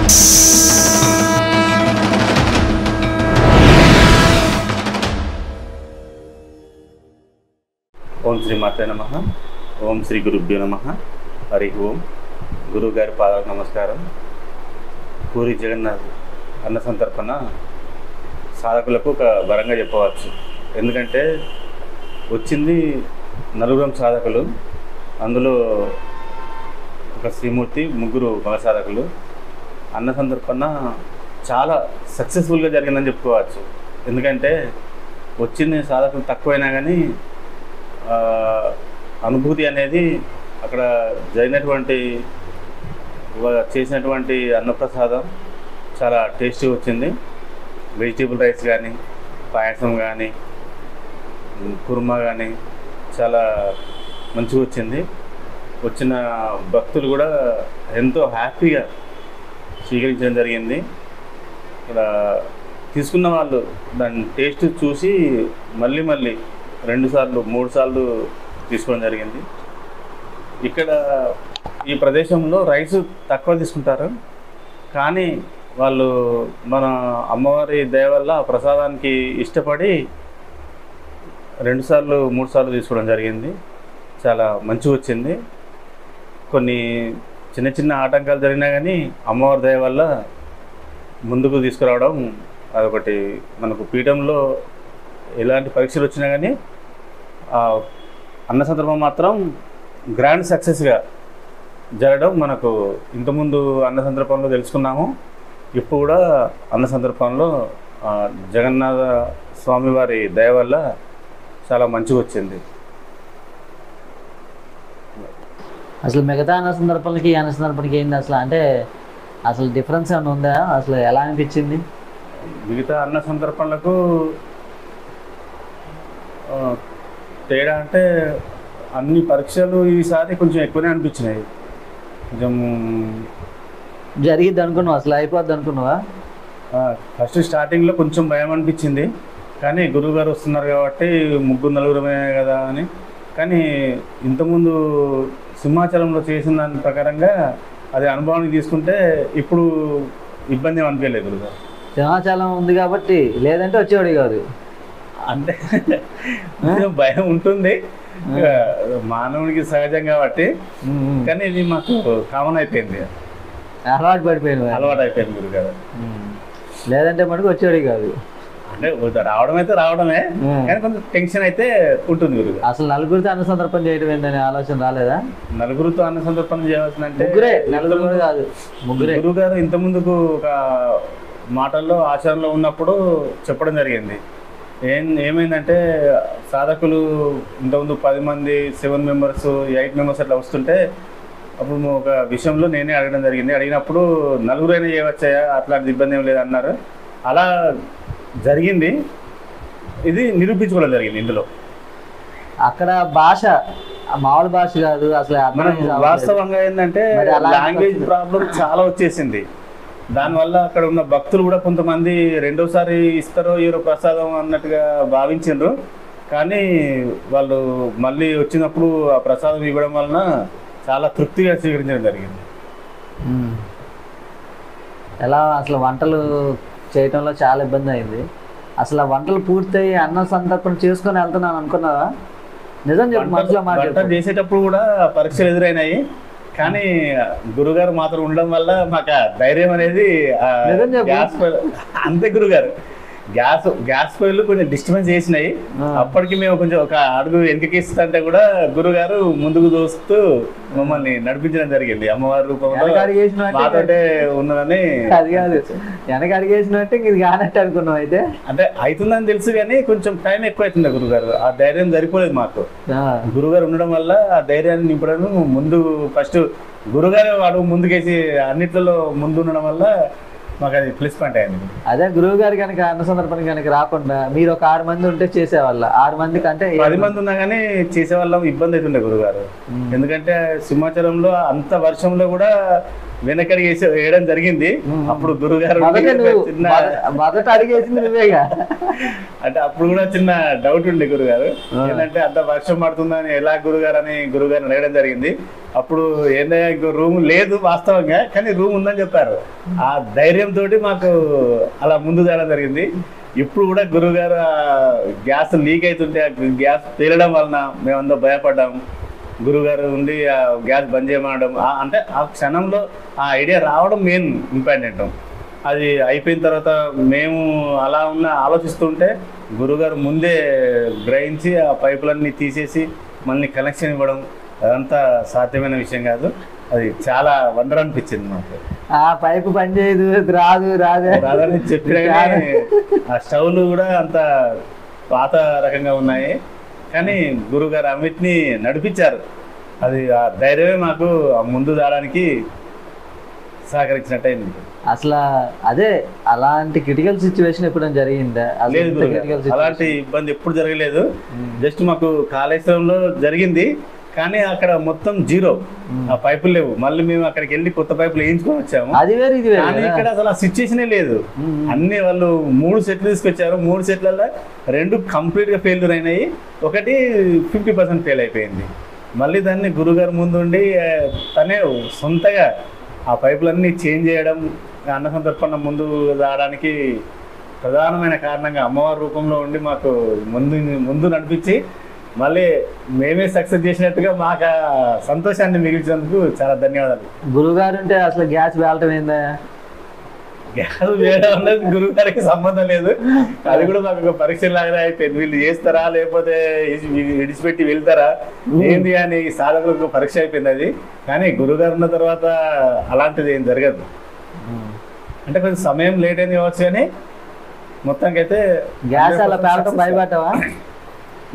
ఓం శ్రీ మాతే నమః. ఓం శ్రీ గురుభ్యో నమః. హరి ఓం. గురువు గారి పాదాలకు నమస్కారం. పూరి జగన్నాథ్ అన్న సంతర్పణ సాధకులకు ఒక వరంగా చెప్పవచ్చు. ఎందుకంటే వచ్చింది నలుగురం సాధకులు, అందులో ఒక శ్రీమూర్తి, ముగ్గురు మగ సాధకులు. అన్న సంతర్పణ చాలా సక్సెస్ఫుల్గా జరిగిందని చెప్పుకోవచ్చు. ఎందుకంటే వచ్చింది సాధకులు తక్కువైనా కానీ అనుభూతి అనేది అక్కడ జరిగినటువంటి చేసినటువంటి అన్నప్రసాదం చాలా టేస్టీ వచ్చింది. వెజిటేబుల్ రైస్ కానీ, పాయసం కానీ, కుర్మా కానీ చాలా మంచిగా వచ్చింది. వచ్చిన భక్తులు కూడా ఎంతో హ్యాపీగా స్వీకరించడం జరిగింది. ఇక్కడ తీసుకున్న వాళ్ళు దాని టేస్ట్ చూసి మళ్ళీ 2 సార్లు 3 సార్లు తీసుకోవడం జరిగింది. ఇక్కడ ఈ ప్రదేశంలో రైస్ తక్కువ తీసుకుంటారు, కానీ వాళ్ళు మన అమ్మవారి దయ వల్ల ప్రసాదానికి ఇష్టపడి 2 సార్లు 3 సార్లు తీసుకోవడం జరిగింది. చాలా మంచిగా వచ్చింది. కొన్ని చిన్న ఆటంకాలు జరిగినా కానీ అమ్మవారి దయ వల్ల ముందుకు తీసుకురావడం అదొకటి. మనకు పీఠంలో ఎలాంటి పరీక్షలు వచ్చినా కానీ అన్న సందర్భం మాత్రం గ్రాండ్ సక్సెస్గా జరగడం మనకు ఇంతకుముందు అన్న సందర్భంలో తెలుసుకున్నాము. ఇప్పుడు కూడా అన్న సందర్భంలో జగన్నాథ స్వామివారి దయ వల్ల చాలా మంచిగా వచ్చింది. అసలు మిగతా అన్న సందర్భాలకి అన్న సందర్భానికి ఏంటి అసలు, అంటే అసలు డిఫరెన్స్ ఏమైనా ఉందా? అసలు ఎలా అనిపించింది? మిగతా అన్న సందర్భాలకు తేడా అంటే అన్ని పరీక్షలు ఈసారి కొంచెం ఎక్కువనే అనిపించినాయి. కొంచెం జరిగిద్ది అనుకున్నావా? అసలు అయిపోద్ది అనుకున్నావా? ఫస్ట్ స్టార్టింగ్లో కొంచెం భయం అనిపించింది, కానీ గురువుగారు వస్తున్నారు కాబట్టి 3-4 కదా అని. కానీ ఇంతకుముందు సింహాచలంలో చేసిన దాని ప్రకారంగా అది అనుభవానికి తీసుకుంటే ఇప్పుడు ఇబ్బంది ఏమి అనిపించలేదు గురుగారు. సింహాచలం ఉంది కాబట్టి, లేదంటే వచ్చేవాడు కాదు. అంటే భయం ఉంటుంది, మానవునికి సహజం కాబట్టి. కానీ ఇది మాకు కామన్ అయిపోయింది, అలవాటు అయిపోయింది గురుగారు. లేదంటే మటుకు వచ్చేవాడు కాదు. అంటే రావడమే, కానీ కొంచెం టెన్షన్ అయితే ఉంటుంది గురుగారు. అసలు నలుగురితో అన్న సందర్భం చేయడం ఏంటనే ఆలోచన రాలేదా? నలుగురితో అన్న సందర్భం చేయాల్సిందంటే ముగ్గురే. గురుగారు ఇంత ముందుకు ఒక మాటల్లో ఆచరణలో ఉన్నప్పుడు చెప్పడం జరిగింది. ఏమైందంటే సాధకులు ఇంతకుముందు 10 మంది, 7 మెంబర్స్, 8 మెంబర్స్ అట్లా వస్తుంటే అప్పుడు ఒక విషయంలో నేనే అడగడం జరిగింది. అడిగినప్పుడు 4 చేయవచ్చాయా, అట్లాంటి ఇబ్బంది ఏం లేదన్నారు. అలా జరిగింది. ఇది నిరూపించుకోవడం జరిగింది. ఇందులో అక్కడ భాష మామూలు భాష కాదు అసలు. వాస్తవంగా ఏంటంటే లాంగ్వేజ్ ప్రాబ్లం చాలా వచ్చేసింది. దానివల్ల అక్కడ ఉన్న భక్తులు కూడా కొంతమంది రెండోసారి ఇస్తారో ఏరో ప్రసాదం అన్నట్టుగా భావించారు. కానీ వాళ్ళు మళ్ళీ వచ్చినప్పుడు ఆ ప్రసాదం ఇవ్వడం వలన చాలా తృప్తిగా స్వీకరించడం జరిగింది. ఎలా అసలు వంటలు చేయటంలో చాలా ఇబ్బంది అయింది. అసలు ఆ వంటలు పూర్తయి అన్న సంతర్పణ చేసుకొని వెళ్తున్నాను అనుకున్నావా? నిజం చెప్పు, మనసులో మాట. చేసేటప్పుడు కూడా పరీక్షలు ఎదురైనాయి, కానీ గురుగారు మాత్రం ఉండడం వల్ల మాకు ధైర్యం అనేది అంతే. గురుగారు గ్యాస్ పొయ్యిలు కొంచెం డిస్టర్బెన్స్ చేసినాయి. అప్పటికి మేము కొంచెం ఒక అడుగు వెనకకిస్తుంటే కూడా గురుగారు ముందుకు దోస్తూ మమ్మల్ని నడిపించడం జరిగింది. అమ్మవారి రూపంలో మాతోటే ఉన్నదని. అది కాదు, వెనక అడిగేసినట్టే ఇది కానట్టు అనుకున్నాం. అయితే అంటే అవుతుందని తెలుసు, కానీ కొంచెం టైం ఎక్కువ అవుతుంది. గురుగారు ఆ ధైర్యం సరిపోలేదు మాకు. గురుగారు ఉండడం వల్ల ఆ ధైర్యాన్ని నింపడం, ముందు ఫస్ట్ గురుగారు అడుగు ముందుకేసి అన్నిట్లలో ముందు ఉండడం వల్ల మాకు అది ప్లస్ పాయింట్ అయింది. అదే గురువు గారు కనుక అన్న సందర్భానికి కనుక రాకుండా మీరు ఒక 6 మంది ఉంటే చేసేవాళ్ళ. 6 మంది కంటే 10 మంది ఉన్నా కానీ చేసేవాళ్ళం ఇబ్బంది అవుతుండే గురుగారు. ఎందుకంటే సింహాచలంలో అంత వర్షంలో కూడా వెనకడి వేయడం జరిగింది. అప్పుడు గురుగారు చిన్న మొదట అడిగేసింది నువ్వేగా. అంటే అప్పుడు కూడా చిన్న డౌట్ ఉండే గురుగారు, ఏంటంటే అంత వర్షం పడుతుందని ఎలా గురుగారిని అడగడం జరిగింది. అప్పుడు ఏంటంటే ఇంకో రూమ్ లేదు వాస్తవంగా, కానీ రూమ్ ఉందని చెప్పారు. ఆ ధైర్యంతో మాకు అలా ముందు తేవడం జరిగింది. ఇప్పుడు కూడా గురుగారు గ్యాస్ లీక్ అవుతుంటే గ్యాస్ పేలడం వలన మేమందరూ భయపడ్డాము. గురుగారు ఉండి ఆ గ్యాస్ బంద్ చేయమనడం, అంటే ఆ క్షణంలో ఆ ఐడియా రావడం మెయిన్ ఇంపార్టెంట్. అది అయిపోయిన తర్వాత మేము అలా ఆలోచిస్తుంటే గురుగారు ముందే గ్రహించి ఆ పైపులన్నీ తీసేసి మళ్ళీ కనెక్షన్ ఇవ్వడం, అదంతా సాధ్యమైన విషయం కాదు. అది చాలా వండర్ అనిపించింది మాకు. ఆ పైపు పనిచేయదు, రాదని చెప్పిన కానీ ఆ స్టవ్లు కూడా అంత పాత రకంగా ఉన్నాయి, కానీ గురుగారు అన్నిటిని నడిపించారు. అది ఆ ధైర్యమే మాకు ముందు రావడానికి సహకరించినట్టయింది. అసలు అదే అలాంటి క్రిటికల్ సిచ్యువేషన్ ఎప్పుడైనా జరిగిందా? లేదు, అలాంటి ఇబ్బంది ఎప్పుడు జరగలేదు. జస్ట్ మాకు కాళేశ్వరంలో జరిగింది, కానీ అక్కడ మొత్తం జీరో, ఆ పైపులు లేవు. మళ్ళీ మేము అక్కడికి వెళ్ళి కొత్త పైపులు వేయించుకొని వచ్చాము. కానీ ఇక్కడ అసలు ఆ సిచ్యువేషనే లేదు. అన్ని వాళ్ళు 3 సెట్లు తీసుకొచ్చారు. 3 సెట్లలో 2 కంప్లీట్ గా ఫెయిల్యూర్ అయినాయి, ఒకటి 50% ఫెయిల్ అయిపోయింది. మళ్ళీ దాన్ని గురుగారు ముందు ఉండి తనే సొంతగా ఆ పైపులన్నీ చేంజ్ చేయడం, అన్న సంతర్పణ ముందు రావడానికి ప్రధానమైన కారణంగా అమ్మవారి రూపంలో ఉండి మాకు ముందు నడిపించి మళ్ళీ మేమే సక్సెస్ చేసినట్టుగా మాకు సంతోషాన్ని మిగిల్చినందుకు చాలా ధన్యవాదాలు. గురుగారు అంటే అసలు గ్యాస్ వేలటం ఏందా? గ్యాస్ వేయడం అన్నది గురుగారికి సంబంధం లేదు. అది కూడా మాకు ఒక పరీక్ష లాగానే అయిపోయింది. వీళ్ళు చేస్తారా లేకపోతే విడిచిపెట్టి వెళ్తారా ఏంది అని సాధకులకు పరీక్ష అయిపోయింది అది. కానీ గురుగారు ఉన్న తర్వాత అలాంటిది ఏం జరగదు. అంటే కొంచెం సమయం లేట్ అయింది కావచ్చు, కానీ మొత్తానికి అయితే గ్యాస్ అలా పేలటం భయపడ్డావా?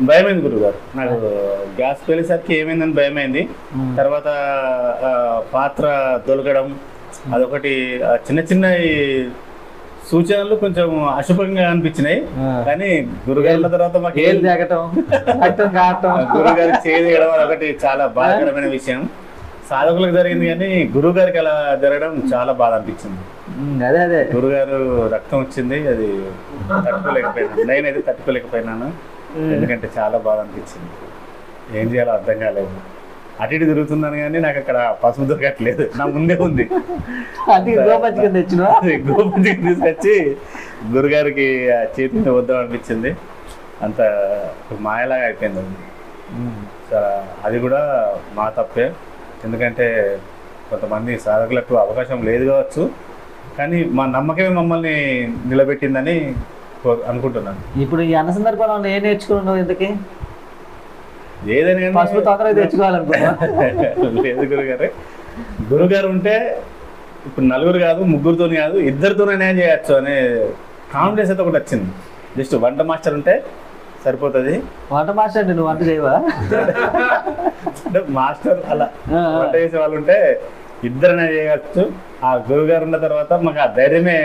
భయమైంది గురుగారు. నాకు గ్యాస్ పేలేసరికి ఏమైందని భయమైంది. తర్వాత పాత్ర దొలకడం, అదొకటి చిన్న చిన్న సూచనలు కొంచెం అశుభంగా అనిపించినాయి. కానీ గురుగారుల తర్వాత మాకు గురుగారు చేయడం ఒకటి చాలా బాధాకరమైన విషయం. సాధకులకు జరిగింది, కానీ గురువు గారికి అలా జరగడం చాలా బాధ అనిపించింది. అదే గురుగారు రక్తం వచ్చింది, అది తట్టుకోలేకపోయినాను. నేనైతే తట్టుకోలేకపోయినాను, ఎందుకంటే చాలా బాధ అనిపించింది. ఏం చేయాలో అర్థం కాలేదు. అటు ఇటు తిరుగుతున్నాను కానీ నాకు అక్కడ పసుపు దొరకట్లేదు. నా ముందే ఉంది. గోపంచికి తీసుకొచ్చి గురుగారికి చేతిని వద్దాం అనిపించింది. అంత మాయలాగా అయిపోయింది అది. అది కూడా మా తప్పే, ఎందుకంటే కొంతమంది సాధకులకు అవకాశం లేదు కావచ్చు, కానీ మా నమ్మకమే మమ్మల్ని నిలబెట్టిందని అనుకుంటున్నాను. ఇప్పుడు ఈ అన్న సందర్భంలో ఏం నేర్చుకున్నావు? ఇంతకీ ఏదైనా పసుపు తొందరగా తెచ్చుకోవాలనుకున్నా? లేదు గురుగారు. గురుగారు ఉంటే ఇప్పుడు నలుగురు కాదు, ముగ్గురితో కాదు, ఇద్దరితోనే చేయొచ్చు అనే కాన్ఫిడెన్స్ అయితే ఒకటి వచ్చింది. జస్ట్ వంట మాస్టర్ ఉంటే సరిపోతుంది. వంట మాస్టర్ అంటే నువ్వు వంట చేయవా? అంటే మాస్టర్ అలా వంట చేసే వాళ్ళు ఉంటే ఇద్దరనే చేయవచ్చు. ఆ గురుగారు ఉన్న తర్వాత మాకు ఆ ధైర్యమే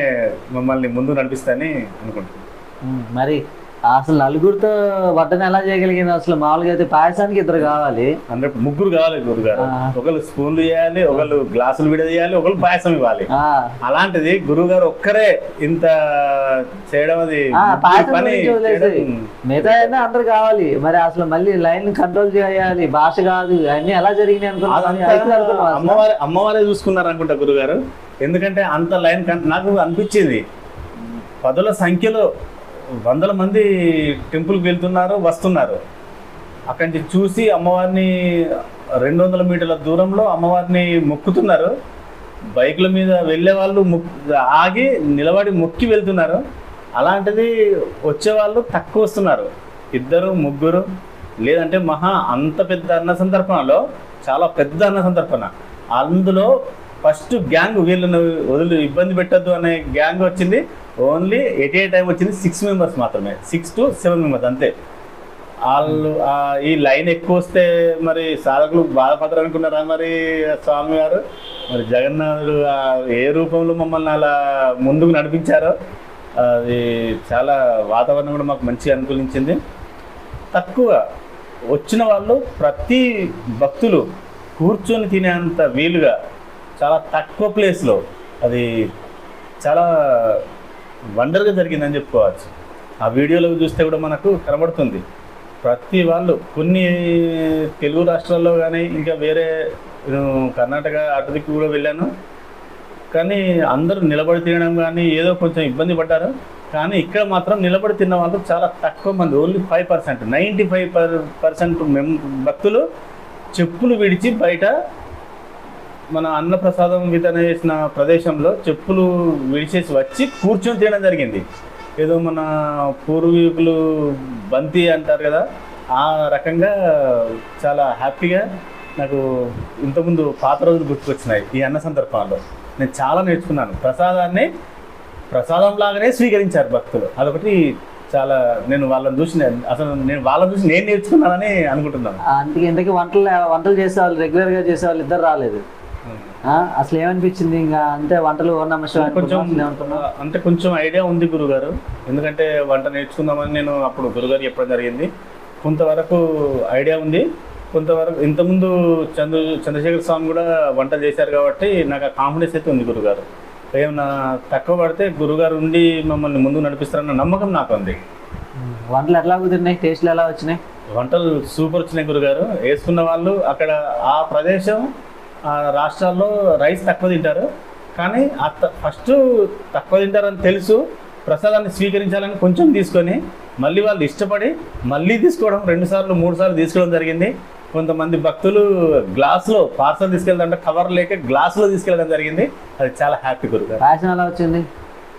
మమ్మల్ని ముందు నడిపిస్తాయని అనుకుంటున్నాను. మరి అసలు నలుగురితో వడ్డన ఎలా చేయగలిగింది? అసలు మామూలుగా అయితే పాయసానికి 2 కావాలి, అంటే 3 కావాలి గురుగారు. ఒకళ్ళు స్పూన్లు చేయాలి, ఒకళ్ళు గ్లాసులు విడ చేయాలి, ఒకళ్ళు పాయసం ఇవ్వాలి. అలాంటిది గురుగారు ఒక్కరే ఇంత చేయడం, అది మిగతా అందరు కావాలి. మరి అసలు మళ్ళీ లైన్ కంట్రోల్ చేయాలి, భాష కాదు, అన్ని ఎలా జరిగినాయి అనుకున్నా? అమ్మవారే చూసుకున్నారు అనుకుంటా గురుగారు. ఎందుకంటే అంత లైన్ నాకు అనిపించింది. 10ల సంఖ్యలో 100 మంది టెంపుల్కి వెళ్తున్నారు, వస్తున్నారు. అక్కడి నుంచి చూసి అమ్మవారిని 200 మీటర్ల దూరంలో అమ్మవారిని మొక్కుతున్నారు. బైకుల మీద వెళ్ళే వాళ్ళు ఆగి నిలబడి మొక్కి వెళ్తున్నారు. అలాంటిది వచ్చేవాళ్ళు తక్కువ వస్తున్నారు, 2, 3, లేదంటే అంత పెద్ద అన్న సందర్భనలో, చాలా పెద్ద అన్న సందర్భన. అందులో ఫస్ట్ గ్యాంగ్ వీళ్ళని వదిలి ఇబ్బంది పెట్టద్దు అనే గ్యాంగ్ వచ్చింది. ఓన్లీ ఎట్ ఏ టైం వచ్చింది 6 మెంబర్స్ మాత్రమే, 6 to 7 మెంబర్స్ అంతే. వాళ్ళు ఈ లైన్ ఎక్కువ వస్తే మరి సాధకులు బాధపడరు అనుకున్నారా మరి స్వామి గారు? మరి జగన్నాథుడు ఏ రూపంలో మమ్మల్ని అలా ముందుకు నడిపించారో అది చాలా వాతావరణం కూడా మాకు మంచిగా అనుకూలించింది. తక్కువ వచ్చిన వాళ్ళు ప్రతి భక్తులు కూర్చొని తినేంత వీలుగా చాలా తక్కువ ప్లేస్లో అది చాలా వండర్గా జరిగిందని చెప్పుకోవచ్చు. ఆ వీడియోలో చూస్తే కూడా మనకు కనబడుతుంది. ప్రతి వాళ్ళు కొన్ని తెలుగు రాష్ట్రాల్లో కానీ ఇంకా వేరే కర్ణాటక అటుదిక్కు కూడా వెళ్ళాను, కానీ అందరూ నిలబడి తినడం కానీ ఏదో కొంచెం ఇబ్బంది పడ్డారు. కానీ ఇక్కడ మాత్రం నిలబడి తిన్న వాళ్ళు చాలా తక్కువ మంది, ఓన్లీ 5%. 95% భక్తులు చెప్పులు విడిచి బయట మన అన్నప్రసాదం వితరణ చేసిన ప్రదేశంలో చెప్పులు విడిచేసి వచ్చి కూర్చొని తినడం జరిగింది. ఏదో మన పూర్వీకులు బంతి అంటారు కదా, ఆ రకంగా చాలా హ్యాపీగా నాకు ఇంతకుముందు పాత రోజులు గుర్తుకొచ్చినాయి. ఈ అన్న సందర్భంలో నేను చాలా నేర్చుకున్నాను. ప్రసాదంలాగానే స్వీకరించారు భక్తులు. అదొకటి చాలా నేను వాళ్ళని చూసి నేను నేర్చుకున్నానని అనుకుంటున్నాను. అందుకే ఇంతకీ వంటలు చేసేవాళ్ళు, రెగ్యులర్గా చేసేవాళ్ళు ఇద్దరు రాలేదు. అసలు ఏమనిపించింది? ఇంకా అంటే వంటలు అంటే కొంచెం ఐడియా ఉంది గురుగారు, ఎందుకంటే వంట నేర్చుకుందామని నేను అప్పుడు గురుగారు చెప్పడం జరిగింది. కొంతవరకు ఐడియా ఉంది, కొంతవరకు ఇంతకుముందు చంద్రశేఖర స్వామి కూడా వంట చేశారు కాబట్టి నాకు ఆ కాన్ఫిడెన్స్ అయితే ఉంది. గురుగారు ఏమన్నా తక్కువ పడితే గురుగారు ఉండి మమ్మల్ని ముందు నడిపిస్తారన్న నమ్మకం నాకు ఉంది. వంటలు ఎట్లా కుదిరినాయి? టేస్ట్లు ఎలా వచ్చినాయి? వంటలు సూపర్ వచ్చినాయి గురుగారు. వేసుకున్న వాళ్ళు అక్కడ ఆ ప్రదేశం ఆ రాష్ట్రాల్లో రైస్ తక్కువ తింటారు, కానీ ఫస్ట్ తక్కువ తింటారని తెలుసు, ప్రసాదాన్ని స్వీకరించాలని కొంచెం తీసుకొని మళ్ళీ వాళ్ళు ఇష్టపడి మళ్ళీ తీసుకోవడం 2 సార్లు 3 సార్లు తీసుకోవడం జరిగింది. కొంతమంది భక్తులు గ్లాసులో పార్సల్ తీసుకెళ్తారంటే కవర్ లేక గ్లాసులో తీసుకెళ్ళడం జరిగింది. అది చాలా హ్యాపీ గురుగారు. పాయసం ఎలా వచ్చింది?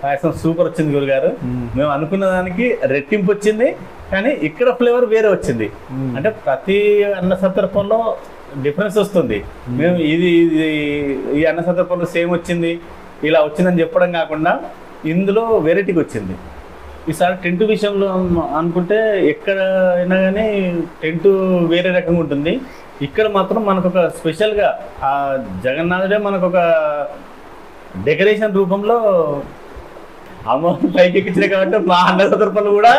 పాయసం సూపర్ వచ్చింది గురుగారు. మేము అనుకున్న దానికి రెట్టింపు వచ్చింది, కానీ ఇక్కడ ఫ్లేవర్ వేరే వచ్చింది. అంటే ప్రతి అన్న సందర్భంలో డిఫరెన్స్ వస్తుంది. మేము ఈ అన్న సందర్భంలో సేమ్ వచ్చింది, ఇలా వచ్చిందని చెప్పడం కాకుండా ఇందులో వెరైటీకి వచ్చింది. ఈసారి టెంట్ విషయంలో అనుకుంటే ఎక్కడైనా కానీ టెంట్ వేరే రకంగా ఉంటుంది. ఇక్కడ మాత్రం మనకు ఒక స్పెషల్గా ఆ జగన్నాథుడే మనకు ఒక డెకరేషన్ రూపంలో అమ్మవారిని పైకి ఎక్కించిన కాబట్టి మా అన్న సందర్భంలో కూడా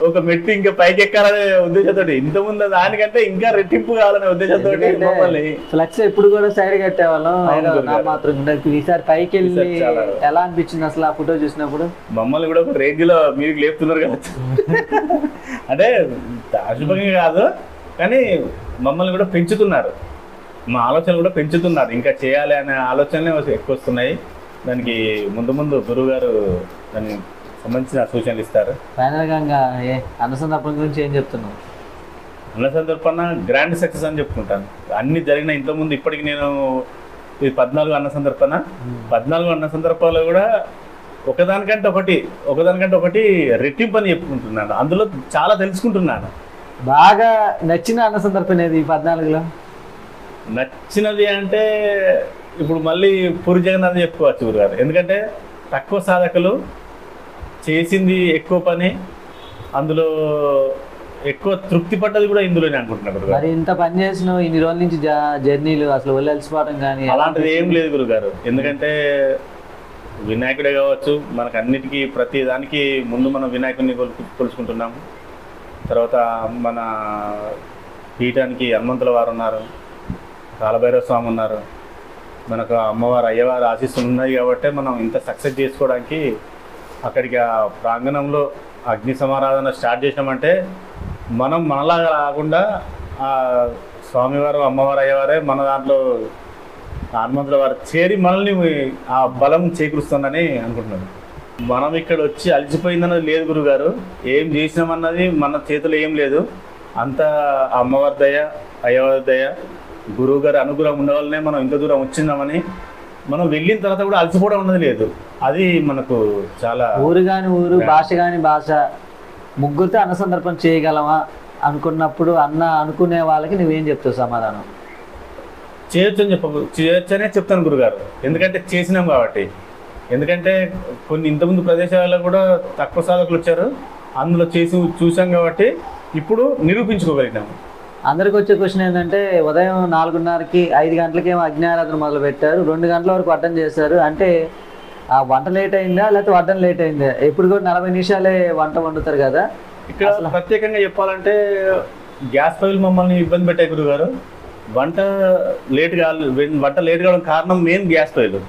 ఒక మెట్టు ఇంకా పైకి ఎక్కాలనే ఉద్దేశంతో, ఇంతకుముందు దానికంటే ఇంకా రెట్టింపు కావాలనే ఉద్దేశంతో ఫ్లెక్స్ ఎప్పుడు కూడా సైడ్ కట్టేవాళ్ళం. ఈసారి పైకి వెళ్ళి ఎలా అనిపించింది అసలు ఆ ఫోటో చూసినప్పుడు? మమ్మల్ని కూడా ఒక రేంజ్ లో మీరు లేపుతున్నారు కదా, అంటే అశుభంగా కాదు కానీ మమ్మల్ని కూడా పెంచుతున్నారు, మా ఆలోచనలు కూడా పెంచుతున్నారు. ఇంకా చేయాలి అనే ఆలోచనలే ఎక్కువ వస్తున్నాయి. దానికి ముందు గురువు గారు దానికి సంబంధించిన సూచనలు ఇస్తారు. ఫైనల్గా అన్న సందర్భం గురించి ఏం చెప్తున్నావు? అన్న సందర్భాన గ్రాండ్ సక్సెస్ అని చెప్పుకుంటాను. అన్ని జరిగిన ఇంతకుముందు ఇప్పటికి నేను ఇది 14 అన్న సందర్భన 14 అన్న సందర్భాల్లో కూడా ఒకదానికంటే ఒకటి రెట్టింపు అని చెప్పుకుంటున్నాను. అందులో చాలా తెలుసుకుంటున్నాను. బాగా నచ్చిన అన్న సందర్భం ఏది 14లో? నచ్చినది అంటే ఇప్పుడు మళ్ళీ పూరి జగన్నాథ్ చెప్పుకోవచ్చు గురుగారు. ఎందుకంటే తక్కువ సాధకులు చేసింది ఎక్కువ పని, అందులో ఎక్కువ తృప్తి పడ్డది కూడా ఇందులోనే అనుకుంటున్నాను గురుగారు. మరి ఇంత పని చేసిన ఇన్ని రోజుల నుంచి జర్నీలు అసలు వెళ్ళిపోవడం కానీ అలాంటిది ఏం లేదు గురుగారు. ఎందుకంటే వినాయకుడే కావచ్చు, మనకు అన్నిటికీ ప్రతి దానికి ముందు మనం వినాయకుడిని కొలుచుకుంటున్నాము. తర్వాత మన పీఠానికి హనుమంతుల వారు ఉన్నారు, కాలభైరవ స్వామి ఉన్నారు, మనకు అమ్మవారు అయ్యవారు ఆశీస్సులు ఉన్నాయి కాబట్టి మనం ఇంత సక్సెస్ చేసుకోవడానికి అక్కడికి ఆ ప్రాంగణంలో అగ్ని సమారాధన స్టార్ట్ చేసినామంటే మనం మనలాగా కాకుండా ఆ స్వామివారు అమ్మవారు అయ్యవారే మన దాంట్లో హనుమంతుల వారు చేరి మనల్ని ఆ బలం చేకూరుస్తుందని అనుకుంటున్నాను. మనం ఇక్కడ వచ్చి అలసిపోయిందన్నది లేదు గురుగారు. ఏం చేసినామన్నది మన చేతిలో ఏం లేదు, అంతా అమ్మవారి దయ అయ్యవారి దయ గురువు గారి అనుగ్రహం ఉండవల్లనే మనం ఇంత దూరం వచ్చినామని, మనం వెళ్ళిన తర్వాత కూడా అలసిపోవడం ఉన్నది లేదు. అది మనకు చాలా ఊరు కాని ఊరు, భాష కాని భాష, ముగ్గురితో అన్న సందర్భం చేయగలమా అనుకున్నప్పుడు అన్న అనుకునే వాళ్ళకి నువ్వేం చెప్తావు సమాధానం? చేయొచ్చనే చెప్తాను గురుగారు. ఎందుకంటే చేసినాం కాబట్టి. ఎందుకంటే కొన్ని ఇంతకుముందు ప్రదేశాలలో కూడా తక్కువ సాధకులు వచ్చారు, అందులో చేసి చూసాం కాబట్టి ఇప్పుడు నిరూపించుకోగలిగినాము. అందరికి వచ్చే క్వశ్చన్ ఏంటంటే ఉదయం 4:30కి 5 గంటలకేమో అగ్నిఆరాధన మొదలు పెట్టారు, 2 గంటల వరకు వడ్డం చేశారు. అంటే ఆ వంట లేట్ అయిందా లేకపోతే వడ్డం లేట్ అయిందా? ఎప్పుడు కూడా 40 నిమిషాలే వంట వండుతారు కదా. ఇక్కడ ప్రత్యేకంగా చెప్పాలంటే గ్యాస్ పైలు మమ్మల్ని ఇబ్బంది పెట్టాయి గురుగారు. వంట లేట్ వంట లేట్ కావడం కారణం మెయిన్ గ్యాస్ పొయ్యిలు,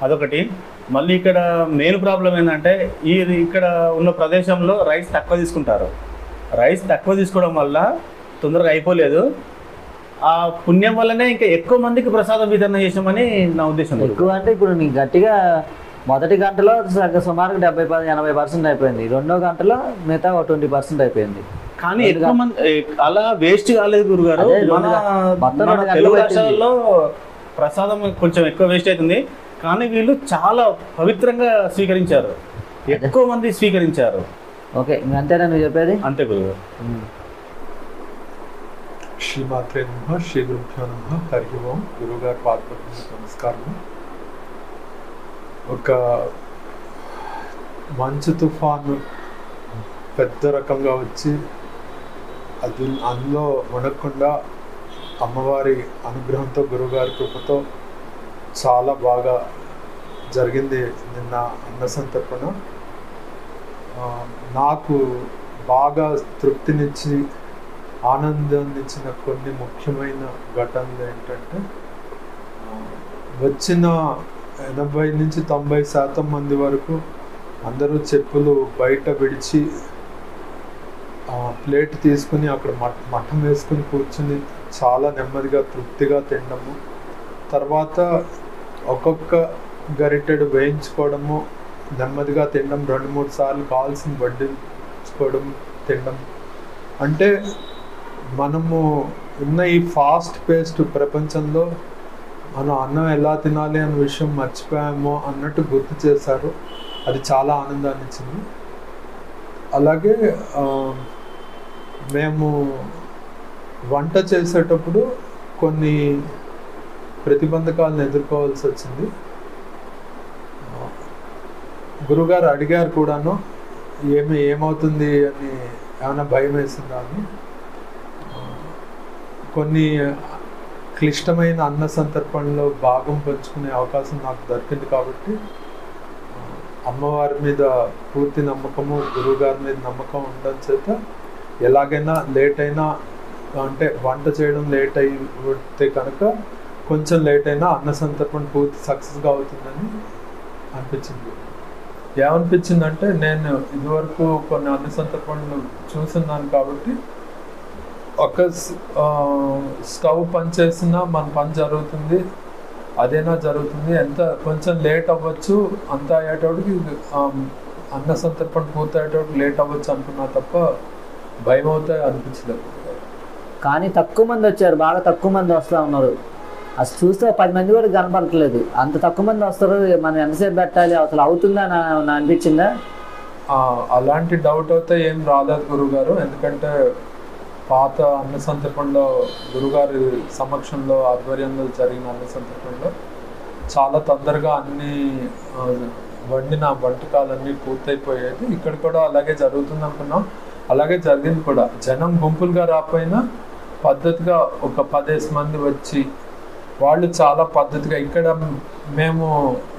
అదొకటి. మళ్ళీ ఇక్కడ మెయిన్ ప్రాబ్లం ఏంటంటే ఇక్కడ ఉన్న ప్రదేశంలో రైస్ తక్కువ తీసుకుంటారు. రైస్ తక్కువ తీసుకోవడం వల్ల తొందరగా అయిపోలేదు. ఆ పుణ్యం వల్లనే ఇంకా ఎక్కువ మందికి ప్రసాదం వితరణ చేసామని నా ఉద్దేశం. ఎక్కువ అంటే ఇప్పుడు నీకు గట్టిగా మొదటి గంటలో సుమారుగా 70-80% అయిపోయింది, రెండో గంటలో మిగతా 20% అయిపోయింది. కానీ ఎక్కువ మంది అలా వేస్ట్ కాలేదు గురుగారు. మన తెలుగు రాష్ట్రాల్లో ప్రసాదం కొంచెం ఎక్కువ వేస్ట్ అవుతుంది, కానీ వీళ్ళు చాలా పవిత్రంగా స్వీకరించారు, ఎక్కువ మంది స్వీకరించారు. ఓకే, అంతేనా నువ్వు చెప్పేది? అంతే గురుగారు. శ్రీమాత్రే నమః, శ్రీ గురుభ్యో నమః, హరి ఓం. గురుగారు పాదపద్మకు నమస్కారం. ఒక మంచు తుఫాను పెద్ద రకంగా వచ్చి అందులో మునగకుండా అమ్మవారి అనుగ్రహంతో గురుగారి కృపతో చాలా బాగా జరిగింది నిన్న అన్న సంతర్పణ. నాకు బాగా తృప్తినిచ్చి ఆనందాన్నిచ్చిన కొన్ని ముఖ్యమైన ఘటనలు ఏంటంటే, వచ్చిన 80-90% మంది వరకు అందరూ చెప్పులు బయట విడిచి ప్లేట్ తీసుకుని అక్కడ మఠం వేసుకుని కూర్చుని చాలా నెమ్మదిగా తృప్తిగా తినడము, తర్వాత ఒక్కొక్క గరిటెడు వేయించుకోవడము, నెమ్మదిగా తినడం, 2-3 సార్లు కావాల్సిన వడ్డించుకోవడం, తినడం. అంటే మనము ఉన్న ఈ ఫాస్ట్ పేస్డ్ ప్రపంచంలో మనం అన్నం ఎలా తినాలి అనే విషయం మర్చిపోయామో అన్నట్టు గుర్తు చేశారు. అది చాలా ఆనందాన్ని ఇచ్చింది. అలాగే మేము వంట చేసేటప్పుడు కొన్ని ప్రతిబంధకాలను ఎదుర్కోవాల్సి వచ్చింది. గురుగారు అడిగారు కూడాను, ఏమవుతుంది అని, ఏమైనా భయం వేసిందా అని. కొన్ని క్లిష్టమైన అన్న సంతర్పణలో భాగం పంచుకునే అవకాశం నాకు దొరికింది కాబట్టి అమ్మవారి మీద పూర్తి నమ్మకము, గురువుగారి మీద నమ్మకం ఉండడం చేత ఎలాగైనా లేట్ అయినా, అంటే వంట చేయడం లేట్ అయితే కనుక కొంచెం లేట్ అయినా అన్న సంతర్పణ పూర్తి సక్సెస్గా అవుతుందని అనిపించింది. ఏమనిపించిందంటే, నేను ఇదివరకు కొన్ని అన్న సంతర్పణలు చూస్తున్నాను కాబట్టి ఒక స్టవ్ పని చేసినా మన పని జరుగుతుంది, అదేనా జరుగుతుంది. ఎంత కొంచెం లేట్ అవ్వచ్చు, అంత అయ్యేటోడికి అన్న సంతర్పణ పూర్తి అయ్యేటోడికి లేట్ అవ్వచ్చు అనుకున్నా తప్ప భయం అవుతాయి అనిపించలేదు. కానీ తక్కువ మంది వచ్చారు, బాగా తక్కువ మంది వస్తూ ఉన్నారు. అసలు చూస్తే 10 మంది కూడా కనపడట్లేదు, అంత తక్కువ మంది వస్తారు. మనం ఎంతసేపు పెట్టాలి, అసలు అవుతుందా నా అనిపించిందా? అలాంటి డౌట్ అయితే ఏం రాలేదు గురుగారు. ఎందుకంటే పాత అన్న సంతర్పణలో గురుగారి సమక్షంలో ఆధ్వర్యంలో జరిగిన అన్న సంతర్పణలో చాలా తొందరగా అన్ని వండిన వంటకాలన్నీ పూర్తయిపోయేది. ఇక్కడ కూడా అలాగే జరుగుతుంది అనుకున్నాం, అలాగే జరిగింది కూడా. జనం గుంపులుగా రాకపోయినా పద్ధతిగా ఒక 10 మంది వచ్చి వాళ్ళు చాలా పద్ధతిగా, ఇక్కడ మేము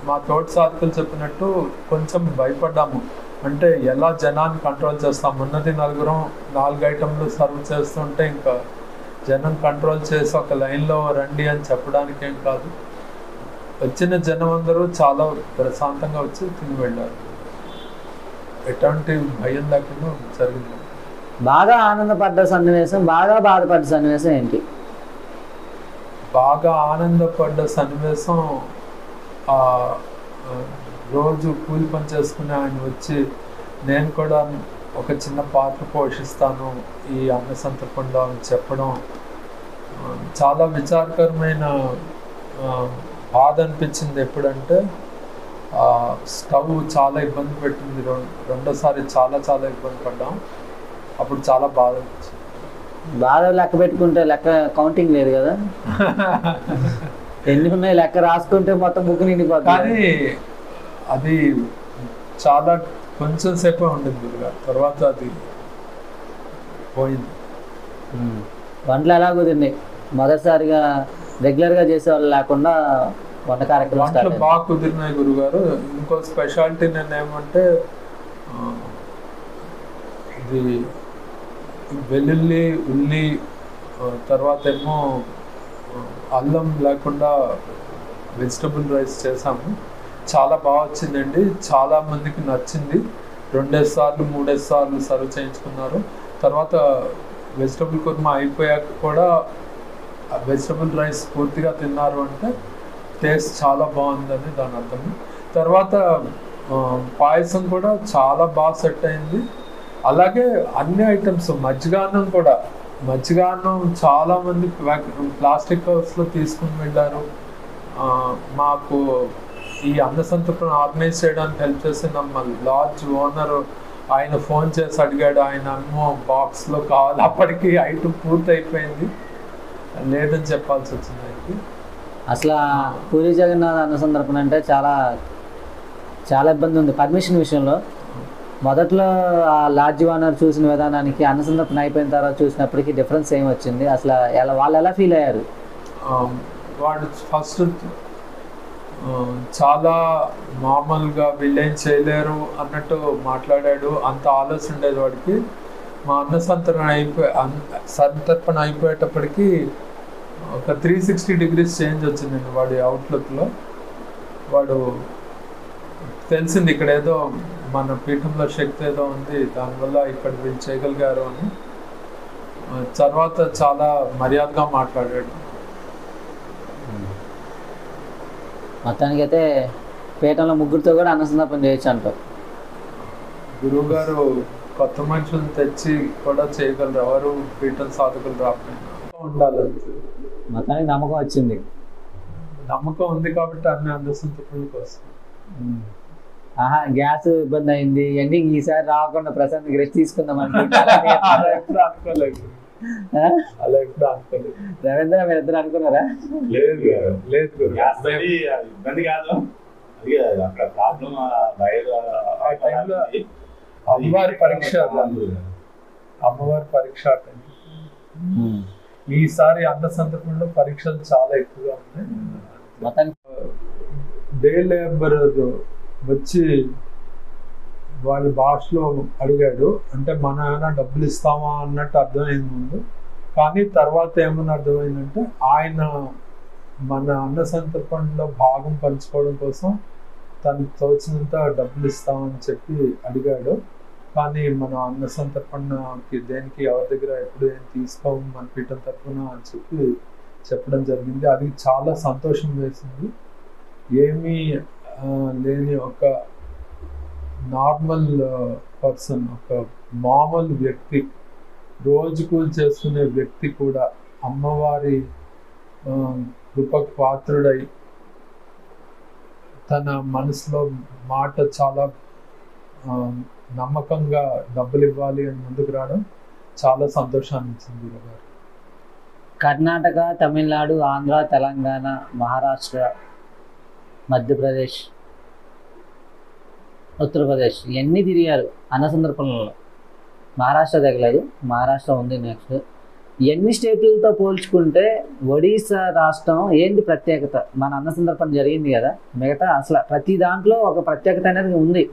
మా తోటి సాధకులు చెప్పినట్టు కొంచెం భయపడ్డాము. అంటే ఎలా జనాన్ని కంట్రోల్ చేస్తాం, ఉన్నది 4 ఐటెంలు సర్వ్ చేస్తుంటే ఇంకా జనం కంట్రోల్ చేసి ఒక లైన్లో రండి అని చెప్పడానికి ఏం కాదు. వచ్చిన జనం అందరూ చాలా ప్రశాంతంగా వచ్చి తిని వెళ్ళారు. ఎటువంటి భయం లేకుండా జరిగింది. బాగా ఆనందపడ్డ సన్నివేశం, బాగా బాధపడ్డ సన్నివేశం ఏంటి? బాగా ఆనందపడ్డ సన్నివేశం, రోజు కూలి పని చేసుకుని ఆయన వచ్చి నేను కూడా ఒక చిన్న పాత్ర పోషిస్తాను ఈ అన్న సంతర్పణలో అని చెప్పడం చాలా విచారకరమైన బాధ అనిపించింది. ఎప్పుడంటే స్టవ్ చాలా ఇబ్బంది పెట్టింది, రెండోసారి చాలా ఇబ్బంది పడ్డాం. అప్పుడు చాలా బాధ అనిపించింది. బాధ లెక్క పెట్టుకుంటే లెక్క కౌంటింగ్ లేదు కదా, ఎన్ని ఉన్నాయి లెక్క రాసుకుంటే మొత్తం బుక్ నిండిపోతుంది. కానీ అది చాలా కొంచెం సేపే ఉండింది, తర్వాత అది పోయింది. వంటలు ఎలా కుదిరినాయి? మొదటిసారిగా రెగ్యులర్గా చేసేవాళ్ళు లేకుండా వంట కార్యక్రమం బాగా కుదిరినాయి గురుగారు. ఇంకో స్పెషాలిటీ నేను ఏమంటే, ఇది వెల్లుల్లి, ఉల్లి, తర్వాత ఏమో అల్లం లేకుండా వెజిటబుల్ రైస్ చేసాము. చాలా బాగా వచ్చిందండి, చాలా మందికి నచ్చింది. 2 సార్లు 3 సార్లు సర్వ్ చేయించుకున్నారు. తర్వాత వెజిటబుల్ కుర్మా అయిపోయాక కూడా వెజిటబుల్ రైస్ పూర్తిగా తిన్నారు అంటే టేస్ట్ చాలా బాగుందని దాని అర్థం. తర్వాత పాయసం కూడా చాలా బాగా సెట్ అయింది. అలాగే అన్ని ఐటమ్స్, మజ్జిగాన్నం చాలామంది ప్లాస్టిక్ కవర్స్లో తీసుకుని వెళ్ళారు. మాకు ఈ అన్న సంతర్పణ ఆర్గనైజ్ చేయడానికి హెల్ప్ చేసిన మా లాడ్జ్ ఓనర్ ఆయన ఫోన్ చేసి అడిగాడు, ఆయన అమ్మో బాక్స్లో కావాలి, అప్పటికి ఐటమ్ పూర్తి అయిపోయింది, లేదని చెప్పాల్సి వచ్చింది ఆయనకి. అసలు పూరి జగన్నాథ్ అన్న సందర్భం అంటే చాలా చాలా ఇబ్బంది ఉంది పర్మిషన్ విషయంలో. మొదట్లో ఆ లాడ్జ్ ఓనర్ చూసిన విధానానికి అన్న సందర్భం అయిపోయిన తర్వాత చూసినప్పటికీ డిఫరెన్స్ ఏమి వచ్చింది? అసలు వాళ్ళు ఎలా ఫీల్ అయ్యారు? వాడు ఫస్ట్ చాలా మామూలుగా వీళ్ళేం చేయలేరు అన్నట్టు మాట్లాడాడు. అంత ఆలోచన ఉండేది వాడికి. మా అన్న సంతర్పణ అయిపోయేటప్పటికి ఒక 360 degrees చేంజ్ వచ్చిందండి వాడి అవుట్లుక్లో. వాడు తెలిసింది ఇక్కడ ఏదో మన పీఠంలో శక్తి ఏదో ఉంది, దానివల్ల ఇక్కడ వీళ్ళు చేయగలిగారు అని. తర్వాత చాలా మర్యాదగా మాట్లాడాడు. మొత్తానికి అయితే పీఠంలో ముగ్గురితో కూడా అన్న సందర్భం చేయొచ్చు అంటారు. గురువు గారు కొత్త మనుషులను తెచ్చి కూడా చేయగలరు, ఎవరు పీఠం సాధకులు రాకుండా ఉండాలి. మొత్తానికి నమ్మకం వచ్చింది. నమ్మకం ఉంది కాబట్టి అన్ని అందసంతకులకు వస్తుంది. ఆహా, గ్యాస్ ఇబ్బంది అయింది ఇవన్నీ ఈసారి రాకుండా ప్రశాంత్ రెస్ట్ తీసుకుందాం అంటే అలా ఎప్పుడు అనుకోలేదు. రవీంద్ర మీరు ఇద్దరు అనుకున్నారా? లేదు ఇబ్బంది కాదు, అక్కడ ప్రాబ్లం అమ్మవారి పరీక్ష ఈసారి అన్న సందర్భంలో పరీక్షలు చాలా ఎక్కువగా ఉన్నాయి. డే లేబర్ వచ్చి వాళ్ళ భాషలో అడిగాడు, అంటే మన ఏమైనా డబ్బులు ఇస్తామా అన్నట్టు అర్థమైంది ముందు. కానీ తర్వాత ఏమన్నా అర్థమైందంటే ఆయన మన అన్న సంతర్పణలో భాగం పంచుకోవడం కోసం తనకు తోచినంత డబ్బులు ఇస్తామని చెప్పి అడిగాడు. కానీ మన అన్న సంతర్పణకి దేనికి ఎవరి దగ్గర ఎప్పుడు ఏం తీసుకోము మన పీఠం తరఫున అని చెప్పి చెప్పడం జరిగింది. అది చాలా సంతోషం వేసింది. ఏమీ లేని ఒక నార్మల్ పర్సన్, ఒక మామూలు వ్యక్తి, రోజు కూలి చేసుకునే వ్యక్తి కూడా అమ్మవారి కృపకు పాత్రుడై తన మనసులో మాట చాలా నమ్మకంగా డబ్బులు ఇవ్వాలి అని ముందుకు రావడం చాలా సంతోషాన్ని ఇచ్చింది గురుగారు. కర్ణాటక, తమిళనాడు, ఆంధ్ర, తెలంగాణ, మహారాష్ట్ర, మధ్యప్రదేశ్, ఉత్తరప్రదేశ్ ఇవన్నీ తిరిగారు అన్న సందర్భంలో. మహారాష్ట్ర తగలేదు, మహారాష్ట్ర ఉంది నెక్స్ట్. ఎన్ని స్టేట్లతో పోల్చుకుంటే ఒడిశా రాష్ట్రం ఏంటి ప్రత్యేకత? మన అన్న సందర్భం జరిగింది కదా, మిగతా అసలు ప్రతి దాంట్లో ఒక ప్రత్యేకత అనేది ఉంది.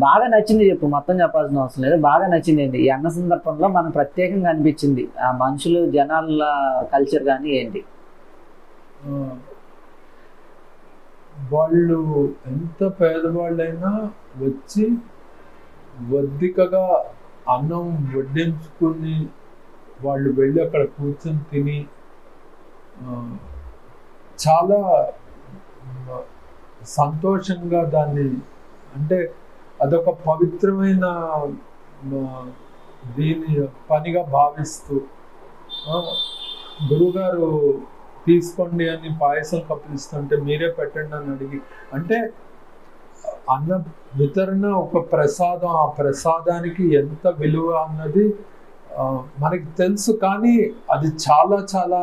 బాగా నచ్చింది చెప్పు, మొత్తం చెప్పాల్సిన అవసరం లేదు. బాగా నచ్చింది ఏంటి ఈ అన్న సందర్భంలో మనకు ప్రత్యేకంగా అనిపించింది? ఆ మనుషులు, జనాల కల్చర్ కానీ ఏంటి? వాళ్ళు ఎంత పేదవాళ్ళైనా వచ్చి వద్దికగా అన్నం వడ్డించుకుని వాళ్ళు వెళ్ళి అక్కడ కూర్చొని తిని చాలా సంతోషంగా దాన్ని, అంటే అదొక పవిత్రమైన దీని పనిగా భావిస్తూ గురువుగారు తీసుకోండి అని పాయసం కప్పిస్తుంటే మీరే పెట్టండి అని అడిగి, అంటే అన్న వితరణ ఒక ప్రసాదం, ఆ ప్రసాదానికి ఎంత విలువ అన్నది మనకి తెలుసు. కానీ అది చాలా చాలా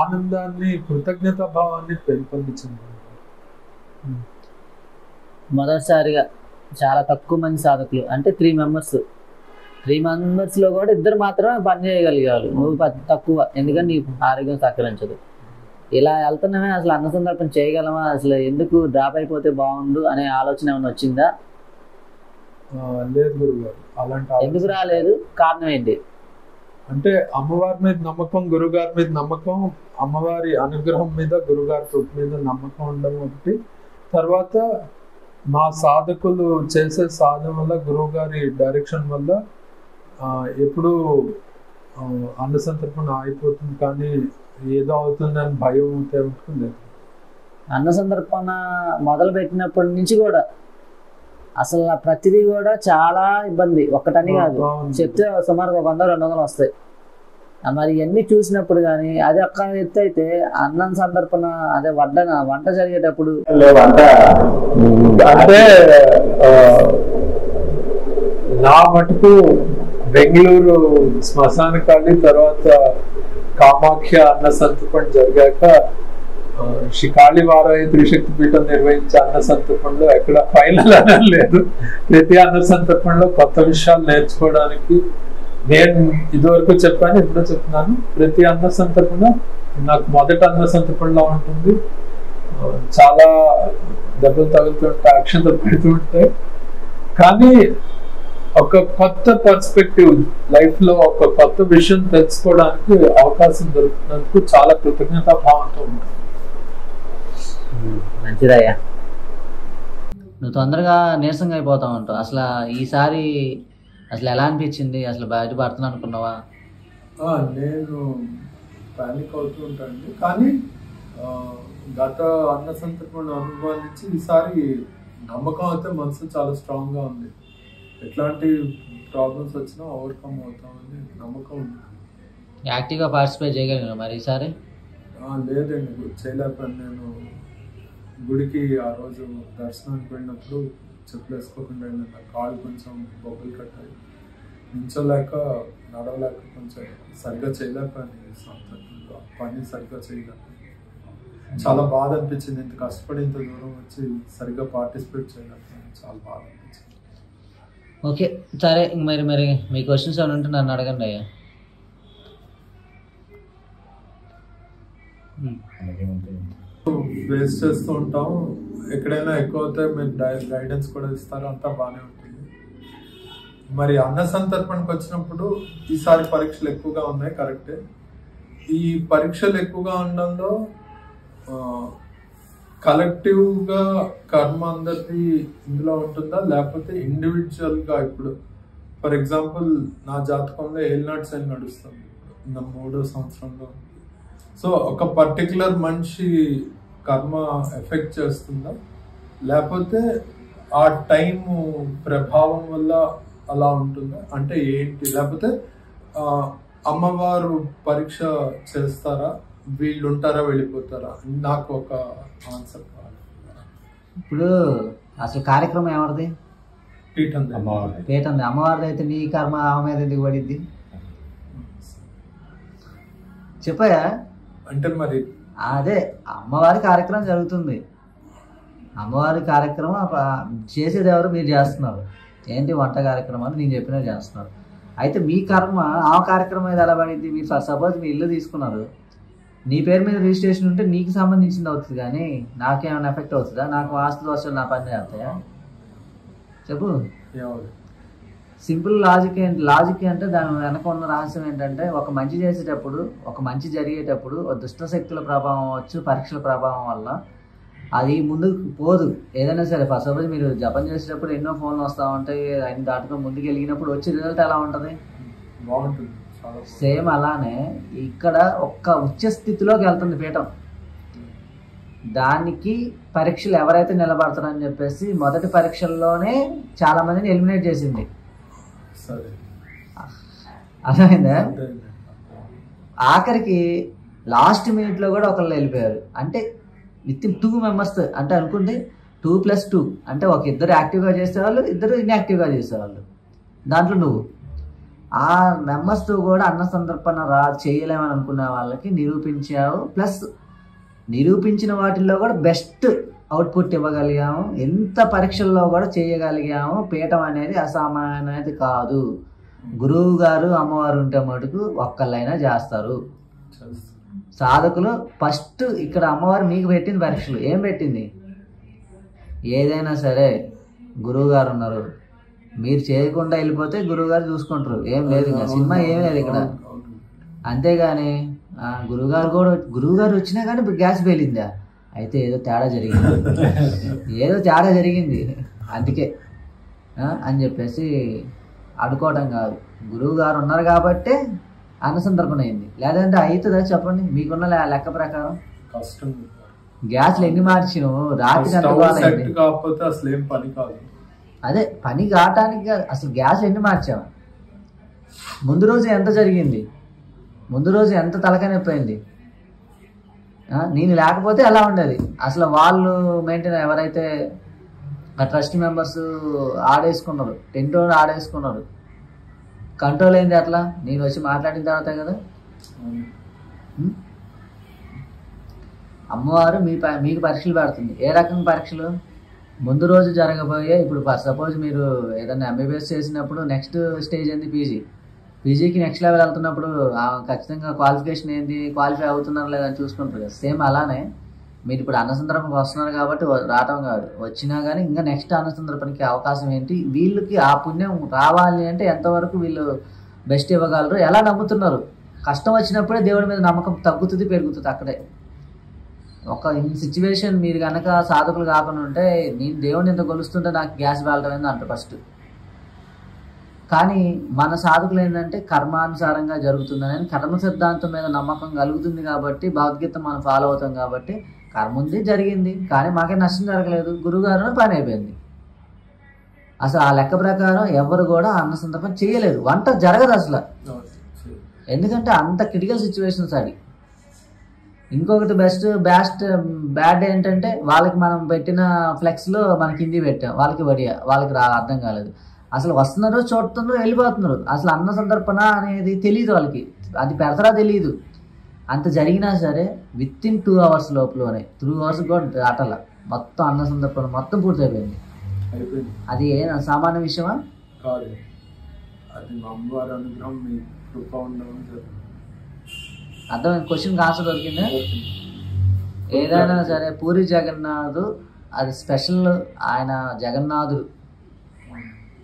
ఆనందాన్ని, కృతజ్ఞత భావాన్ని పెంపొందించింది. మొదటిసారిగా చాలా తక్కువ మంది సాధకులు, అంటే 3 మెంబర్స్, 3 మెంబర్స్లో కూడా 2 మాత్రమే పని చేయగలిగారు. నువ్వు తక్కువ, ఎందుకంటే నీ ఆరోగ్యం సహకరించదు. ఇలా వెళ్తున్నామే, అసలు అన్న సందర్భం చేయగలమా, అసలు ఎందుకు డ్రాప్ అయిపోతే బాగుండు అనే ఆలోచన ఏమైనా వచ్చిందా? లేదు గురుగారు, అలాంటి ఎందుకు రాలేదు, కారణం ఏంటి? అంటే అమ్మవారి మీద నమ్మకం, గురుగారి మీద నమ్మకం, అమ్మవారి అనుగ్రహం మీద, గురుగారి కృప మీద నమ్మకం ఉండడం ఒకటి. తర్వాత మా సాధకులు చేసే సాధన వల్ల, గురువు గారి డైరెక్షన్ వల్ల ఎప్పుడు అన్న సంతర్పణ అయిపోతుంది, కానీ ఏదో అవుతుందని భయం అయితే ఉంటుంది. అన్న సందర్పణ మొదలు పెట్టినప్పటి నుంచి కూడా అసలు ప్రతిదీ కూడా చాలా ఇబ్బంది, ఒక్కటని కాదు, చెప్తే సుమారుగా 100-200 వస్తాయి. మరి ఇవన్నీ చూసినప్పుడు కానీ అది ఒక్క ఎత్తు అయితే అన్నం సందర్పణ అదే వంట జరిగేటప్పుడు అంటే నా మటుకు బెంగళూరు శ్మశాన కాళీ తర్వాత కామాఖ్య అన్న సంతర్పణ జరిగాక శ్రీ కాళీవారాయి త్రిశక్తి పీఠం నిర్వహించే అన్న సంతర్పణలో ఎక్కడ ఫైనల్ అనేది లేదు. ప్రతి అన్న సంతర్పణలో కొత్త విషయాలు నేర్చుకోవడానికి నేను ఇదివరకు చెప్పాను, ఇప్పుడు చెప్తున్నాను. ప్రతి అన్న సంతర్పణ నాకు మొదటి అన్న సంతర్పణలో ఉంటుంది. చాలా దెబ్బలు తగులుతుంటాయి, అక్షంతలు పెడుతూ ఉంటాయి, కానీ ఒక కొత్త పర్స్పెక్టివ్ లైఫ్ లో ఒక కొత్త విషయం తెలుసుకోవడానికి అవకాశం దొరుకుతున్నందుకు చాలా కృతజ్ఞతా భావంతో ఉంటుంది. మంచిదయ్యా, నువ్వు తొందరగా నీరసంగా అయిపోతా ఉంటావు. అసలు ఈసారి అసలు ఎలా అనిపించింది? అసలు బయటపడుతున్నాను అనుకున్నావా? నేను పానిక్ అవుతూ ఉంటాను, కానీ గత అన్న సంతర్పణ అనుభవం నుంచి ఈసారి నమ్మకం అయితే మనసు చాలా స్ట్రాంగ్ గా ఉంది. ఎట్లాంటి ప్రాబ్లమ్స్ వచ్చినా ఓవర్కమ్ అవుతామని నమ్మకం ఉంది. యాక్టివ్గా పార్టిసిపేట్ చేయగలిగిన మరి ఈసారి? లేదండి, చేయలేకపోయాను. నేను గుడికి ఆ రోజు దర్శనానికి వెళ్ళినప్పుడు చెప్పులు వేసుకోకుండా నా కాళ్ళు కొంచెం బొబ్బలు కట్టాయి, నించోలేక నడవలేక కొంచెం సరిగ్గా చేయలేకపోయాను. పని సరిగ్గా చేయలేక చాలా బాధ అనిపించింది. ఇంత కష్టపడి ఇంత దూరం వచ్చి సరిగ్గా పార్టిసిపేట్ చేయలేకపోయాను, చాలా బాధ అనిపించింది. ఓకే సరే, మరి మీ క్వశ్చన్స్ ఏమైనా ఉంటే నన్ను అడగండి అయ్యా. ఫేస్ చేస్తూ ఉంటాం, ఎక్కడైనా ఎక్కువ అవుతే మీరు గైడెన్స్ కూడా ఇస్తారు, అంతా బాగానే ఉంటుంది. మరి అన్న సంతర్పణకు వచ్చినప్పుడు ఈసారి పరీక్షలు ఎక్కువగా ఉన్నాయి, కరెక్టే. ఈ పరీక్షలు ఎక్కువగా ఉండడంలో కలెక్టివ్ గా కర్మ అందరిది ఇందులో ఉంటుందా, లేకపోతే ఇండివిజువల్ గా? ఇప్పుడు ఫర్ ఎగ్జాంపుల్ నా జాతకంలో ఏలినాటి శని నడుస్తుంది, నా 3వ సంవత్సరంలో. సో ఒక పర్టికులర్ మనిషి కర్మ ఎఫెక్ట్ చేస్తుందా, లేకపోతే ఆ టైము ప్రభావం వల్ల అలా ఉంటుందా? అంటే ఏంటి? లేకపోతే అమ్మవారు పరీక్ష చేస్తారా, వీళ్ళు ఉంటారా, వెళ్ళిపోతారా? నాకు ఒక ఆన్సర్ కావాలి. ఇప్పుడు అసలు కార్యక్రమం ఎవరిది? పీఠంది. అమ్మవారిది అయితే నీ కర్మ ఆమె మీద ఎందుకు పడిద్ది? చెప్పయా. అంటే మరి అదే అమ్మవారి కార్యక్రమం జరుగుతుంది, అమ్మవారి కార్యక్రమం చేసేది ఎవరు? మీరు చేస్తున్నారు. ఏంటి? వంట కార్యక్రమాలు నేను చెప్పినవి చేస్తున్నారు. అయితే మీ కర్మ ఆ కార్యక్రమం మీద ఎలా పడింది? మీరు సపోజ్ మీ ఇల్లు తీసుకున్నారు, నీ పేరు మీద రిజిస్ట్రేషన్ ఉంటే నీకు సంబంధించింది అవుతుంది, కానీ నాకేమైనా ఎఫెక్ట్ అవుతుందా? నాకు ఆస్తి దోషాలు నా పని చేస్తాయా? చెప్పు. సింపుల్ లాజిక్ అంటే దాని వెనక ఉన్న రహస్యం ఏంటంటే, ఒక మంచి చేసేటప్పుడు, ఒక మంచి జరిగేటప్పుడు దుష్ట శక్తుల ప్రభావం అవ్వచ్చు, పరీక్షల ప్రభావం వల్ల అది ముందుకు పోదు. ఏదైనా సరే ఫస్ట్ సపోజ్ మీరు జపం చేసేటప్పుడు ఎన్నో ఫోన్లు వస్తూ ఉంటాయి, ఆయన దాటుకొని ముందుకు వెళ్ళినప్పుడు వచ్చే రిజల్ట్ ఎలా ఉంటుంది? బాగుంటుంది. సేమ్ అలానే ఇక్కడ ఒక్క ఉచ్చ స్థితిలోకి వెళ్తుంది పీఠం. దానికి పరీక్షలు ఎవరైతే నిలబడతారని చెప్పేసి మొదటి పరీక్షల్లోనే చాలా మందిని ఎలిమినేట్ చేసింది. అర్థమైందా? ఆఖరికి లాస్ట్ మినిట్లో కూడా ఒకళ్ళు వెళ్ళిపోయారు. అంటే విత్ 2 మెంబర్స్, అంటే అనుకుంటే 2+2 అంటే ఒక ఇద్దరు యాక్టివ్గా చేసేవాళ్ళు, ఇద్దరు ఇన్యాక్టివ్గా చేసేవాళ్ళు. దాంట్లో నువ్వు ఆ మెంబర్స్తో కూడా అన్న సందర్పణ చేయలేమని అనుకున్న వాళ్ళకి నిరూపించావు. ప్లస్ నిరూపించిన వాటిల్లో కూడా బెస్ట్ అవుట్పుట్ ఇవ్వగలిగాము. ఎంత పరీక్షల్లో కూడా చేయగలిగాము. పీఠం అనేది అసామాన్యమైనది కాదు. గురువు గారు అమ్మవారు ఉంటే మటుకు ఒక్కళ్ళైనా చేస్తారు. సాధకులు ఫస్ట్ ఇక్కడ అమ్మవారు మీకు పెట్టింది పరీక్షలు. ఏం పెట్టింది? ఏదైనా సరే గురువు గారు ఉన్నారు, మీరు చేయకుండా వెళ్ళిపోతే గురువు గారు చూసుకుంటారు. ఏం లేదు, ఇంకా సినిమా ఏం లేదు ఇక్కడ. అంతేగాని గురువుగారు వచ్చినా కానీ గ్యాస్ పేలిందా, అయితే ఏదో తేడా జరిగింది అందుకే అని చెప్పేసి అనుకోవడం కాదు. గురువు గారు ఉన్నారు కాబట్టే అన్న సందర్భం అయింది, లేదంటే అవుతుందా చెప్పండి? మీకున్న లెక్క ప్రకారం కష్టం. గ్యాస్లు ఎన్ని మార్చినావు రాత్రి కాకపోతే అసలు ఏం పని కాదు. అదే పని కావటానికి అసలు గ్యాస్ ఎన్ని మార్చాము? ముందు రోజు ఎంత జరిగింది, ముందు రోజు ఎంత తలకాయ నొప్పి అయింది. నేను లేకపోతే ఎలా ఉండేది అసలు. వాళ్ళు మెయింటైన్ ఎవరైతే ఆ ట్రస్ట్ మెంబర్స్ ఆడేసుకున్నారు, టెంట్ ఆడేసుకున్నారు, కంట్రోల్ అయింది అట్లా నేను వచ్చి మాట్లాడిన తర్వాత కదా. అమ్మవారు మీకు పరీక్షలు పెడుతుంది. ఏ రకం పరీక్షలు? ముందు రోజు జరగబోయే, ఇప్పుడు సపోజ్ మీరు ఏదైనా ఎంబీబీఎస్ చేసినప్పుడు నెక్స్ట్ స్టేజ్ ఏంది పీజీకి నెక్స్ట్ లెవెల్ వెళ్తున్నప్పుడు ఖచ్చితంగా క్వాలిఫికేషన్ ఏంది, క్వాలిఫై అవుతున్నారు లేదని చూసుకుంటారు కదా. సేమ్ అలానే మీరు ఇప్పుడు అన్న సందర్భంకి వస్తున్నారు కాబట్టి రావటం కాదు, వచ్చినా కానీ ఇంకా నెక్స్ట్ అన్న సందర్భానికి అవకాశం ఏంటి, వీళ్ళకి ఆ పుణ్యం రావాలి అంటే ఎంతవరకు వీళ్ళు బెస్ట్ ఇవ్వగలరు, ఎలా నమ్ముతున్నారు. కష్టం వచ్చినప్పుడే దేవుడి మీద నమ్మకం తగ్గుతుంది పెరుగుతుంది అక్కడే. ఒక సిచ్యువేషన్ మీరు కనుక సాధకులు కాకుండా ఉంటే నేను దేవుడిని ఎంత కొలుస్తుంటే నాకు గ్యాస్ వెళ్ళటం ఏంది అంటారు ఫస్ట్. కానీ మన సాధకులు ఏంటంటే కర్మానుసారంగా జరుగుతుందని, కర్మ సిద్ధాంతం మీద నమ్మకం కలుగుతుంది కాబట్టి భగవద్గీత మనం ఫాలో అవుతాం కాబట్టి కర్మ ఉంది జరిగింది కానీ మాకే నష్టం జరగలేదు, గురువుగారు పని అయిపోయింది. అసలు ఆ లెక్క ప్రకారం ఎవరు కూడా అన్న సందర్భం చేయలేదు, వంట జరగదు అసలు. ఎందుకంటే అంత క్రిటికల్ సిచ్యువేషన్స్ అది. ఇంకొకటి బ్యాడ్ ఏంటంటే వాళ్ళకి మనం పెట్టిన ఫ్లెక్స్లో మనకి హిందీ పెట్టాం, వాళ్ళకి వాళ్ళకి అర్థం కాలేదు. అసలు వస్తున్నారు, చూడుతున్నారు, వెళ్ళిపోతున్నారు. అసలు అన్న సందర్పణ అనేది తెలియదు వాళ్ళకి, అది పెడతారా తెలియదు. అంత జరిగినా సరే విత్-ఇన్ 2 hours లోపలనే 3 hours కూడా దాటాల మొత్తం అన్న సందర్పణ మొత్తం పూర్తయిపోయింది. అది సామాన్య విషయమా కాదు, అది అమ్మవారి అనుగ్రహం. అర్థమైంది? క్వశ్చన్కి ఆన్సర్ దొరికిందా? ఏదైనా సరే పూరి జగన్నాథ్ అది స్పెషల్. ఆయన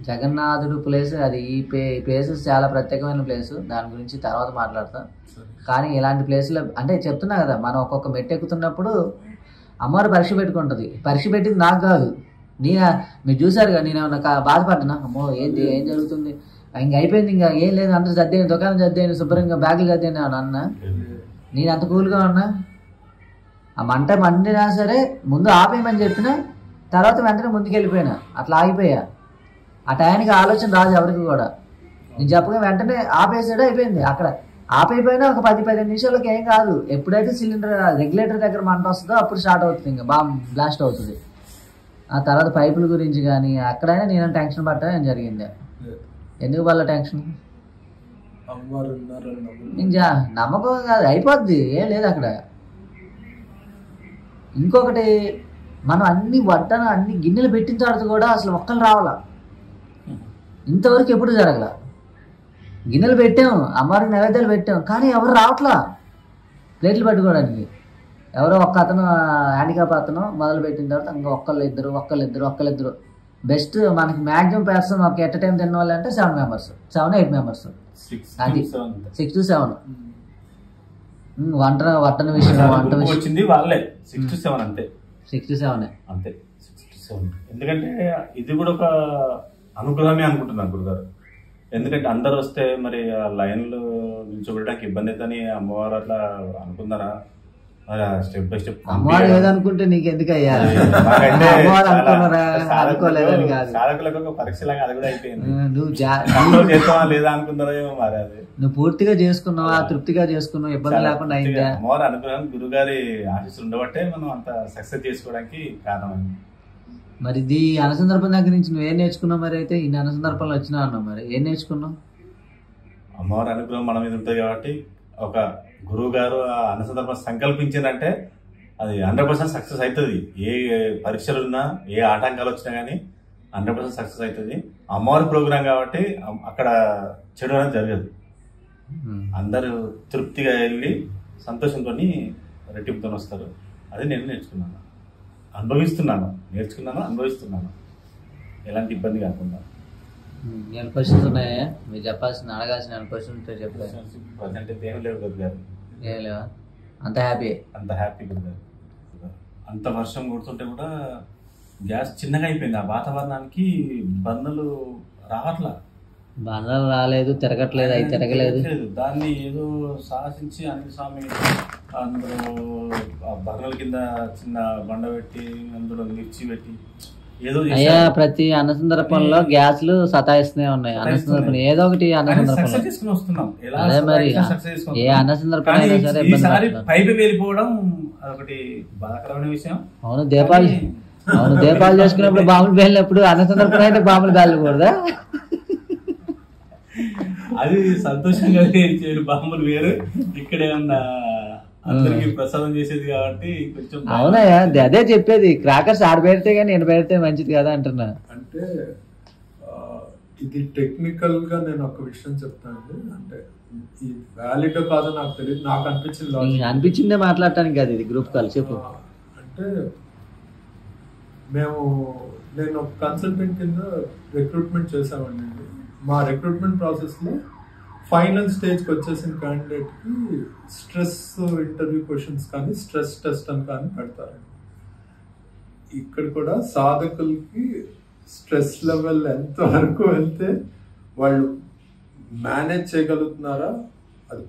జగన్నాథుడు ప్లేస్ అది. ఈ ప్లేసెస్ చాలా ప్రత్యేకమైన ప్లేస్, దాని గురించి తర్వాత మాట్లాడతాం. కానీ ఇలాంటి ప్లేస్లో అంటే చెప్తున్నా కదా, మనం ఒక్కొక్క మెట్టు ఎక్కుతున్నప్పుడు అమ్మవారు పరీక్ష పెట్టుకుంటుంది. పరీక్ష పెట్టింది నాకు కాదు, మీరు చూసారు కదా. నేను ఏమన్నా బాధపడ్డా? అమ్మో ఏం జరుగుతుంది, ఇంక అయిపోయింది, ఇంకా ఏం లేదు, అందరూ సర్దేయండి, దుకాణం సర్దేయండి, శుభ్రంగా బ్యాగులు సర్దేయండి అని అన్న. నేను అంత కూల్గా ఉన్నా? ఆ మండినా సరే ముందు ఆపేయమని చెప్పిన తర్వాత వెంటనే ముందుకు వెళ్ళిపోయినా, అట్లా ఆగిపోయా. ఆ టయానికి ఆలోచన రాదు ఎవరికి కూడా. నేను చెప్పగా వెంటనే ఆపేసాడు, అయిపోయింది. అక్కడ ఆపైపోయినా ఒక 10-15 నిమిషాలకి ఏం కాదు. ఎప్పుడైతే సిలిండర్ రెగ్యులేటర్ దగ్గర మంట వస్తుందో అప్పుడు స్టార్ట్ అవుతుంది, ఇంకా బ్లాస్ట్ అవుతుంది. ఆ తర్వాత పైపుల గురించి కానీ అక్కడైనా నేను టెన్షన్ పట్టడం ఏం జరిగింది. ఎందుకు వాళ్ళ టెన్షన్? నమ్మకం కాదు, అయిపోద్ది, ఏం లేదు అక్కడ. ఇంకొకటి, మనం అన్ని గిన్నెలు పెట్టిన తర్వాత కూడా అసలు ఒక్కరు రావాలా, ఇంతవరకు ఎప్పుడు జరగల. గిన్నెలు పెట్టాం, అమ్మవారికి నైవేద్యాలు పెట్టాం, కానీ ఎవరు రావట్లా ప్లేట్లు పట్టుకోవడానికి. ఎవరో ఒక్క అతను హ్యాండిక్యాప్ అతను మొదలు పెట్టిన తర్వాత ఇంకా ఒక్కళ్ళిద్దరు బెస్ట్. మనకి మ్యాక్సిమం పర్సన్ ఒక ఎట్ టైం తిన్న వాళ్ళు అంటే 7 members, 7-8 members. అది 6 to 7. వంట విషయం వచ్చింది వాళ్ళే 6 to 7 అంతే. 6 to 7 అంతే, 6 to 7. ఎందుకంటే ఇది కూడా ఒక అనుగ్రహమే అనుకుంటున్నాను గురుగారు. ఎందుకంటే అందరు వస్తే మరి ఆ లైన్లో నిల్చోబెట్టడానికి ఇబ్బంది అవుతుందని అమ్మవారు అట్లా అనుకున్నారా? స్టెప్ బై స్టెప్ అమ్మవారు ఏదనుకుంటే నీకు ఎందుకయ్యా? సాధకులకు ఒక పరీక్షలాగా అది కూడా అయిపోయింది. నువ్వు చేస్తావా లేదా అనుకున్నారేమో మరి. అది నువ్వు పూర్తిగా చేసుకున్నావా, తృప్తిగా చేసుకున్నావు, ఇబ్బంది లేకుండా అయిందా? అమ్మవారు అనుగ్రహం, గురుగారి ఆశీస్సులు ఉండబట్టే మనం అంత సక్సెస్ చేసుకోవడానికి కారణం. మరి ఇది అనుసందర్భం దగ్గర నుంచి నువ్వేం నేర్చుకున్నావు? మరి అయితే ఇన్ని అనుసందర్భంలో వచ్చినా అన్నావు, మరి ఏం నేర్చుకున్నావు? అమ్మవారి అనుగ్రహం మన మీద ఉంటుంది కాబట్టి ఒక గురువు గారు ఆ అనుసందర్భం సంకల్పించిందంటే అది 100% సక్సెస్ అవుతుంది. ఏ పరీక్షలు ఉన్నా, ఏ ఆటంకాలు వచ్చినా కానీ 100% సక్సెస్ అవుతుంది. అమ్మవారి ప్రోగ్రాం కాబట్టి అక్కడ చెడు అనేది జరగదు. అందరూ తృప్తిగా వెళ్ళి సంతోషంతో రెట్టింపుతో వస్తారు. అది నేను నేర్చుకున్నాను, అనుభవిస్తున్నాను, అనుభవిస్తున్నాను, ఎలాంటి ఇబ్బంది కాకుండా. నేను క్వశ్చన్స్ ఉన్నాయా మీరు చెప్పాల్సిన అడగాల్సిన క్వశ్చన్ ఉంటే చెప్పలేదు. ప్రజెంట్ అయితే ఏం లేవు కదా గారు. ఏం లేవా? అంత హ్యాపీ? అంత హ్యాపీగా ఉంది. అంత వర్షం కొడుతుంటే కూడా గ్యాస్ చిన్నగా అయిపోయింది. ఆ వాతావరణానికి బర్నలు రావట్లా. బండలు రాలేదు, తిరగట్లేదు, అవి తిరగలేదు. దాన్ని ఏదో సాహసించి అనిల్ స్వామి అందులో ఆ బర్నల కింద చిన్న బండ పెట్టి అందులో మిర్చి పెట్టి ఏదో అయ్యా ప్రతి అన్న సందర్భంలో గ్యాస్లు సతాయిస్తూనే ఉన్నాయి. అన్న సందర్భం ఏదో ఒకటి అన్న సందర్భంలో అదే మరి ఏ అన్న సందర్భం అయినా సరే పైపు వెళ్ళిపోవడం అదొకటి బాధాకరమైన విషయం. అవును దీపాలు చేసుకున్నప్పుడు బాంబులు పేలినప్పుడు అన్న సందర్భం అయితే బాంబులు పేలకూడదా? అది సంతోషంగా బాంబులు వేరు, ఇక్కడ ఏమన్నా అందరికి ప్రసాదం చేసేది కాబట్టి కొంచెం. అవునయ్యా అదే చెప్పేది, క్రాకర్స్ ఆడ పెడితే కానీ నేను పెడితే మంచిది కదా అంటున్నా. అంటే ఇది టెక్నికల్ గా నేను ఒక విషయం చెప్తాను. అంటే ఈ వ్యాలిడ్ కాదో నాకు తెలియదు, నాకు అనిపించిందే మాట్లాడటానికి కాదు ఇది గ్రూప్ కాల్. చెప్పు. అంటే నేను ఒక కన్సల్టెంట్ కింద రిక్రూట్మెంట్ చేసామండి. మా రిక్రూట్మెంట్ ప్రాసెస్ లో ఫైనల్ స్టేజ్కి వచ్చేసిన క్యాండిడేట్కి స్ట్రెస్ ఇంటర్వ్యూ క్వశ్చన్స్ కానీ స్ట్రెస్ టెస్ట్ అని కానీ పెడతారండి. ఇక్కడ కూడా సాధకులకి స్ట్రెస్ లెవెల్ ఎంత వరకు వెళ్తే వాళ్ళు మేనేజ్ చేయగలుగుతున్నారా, అది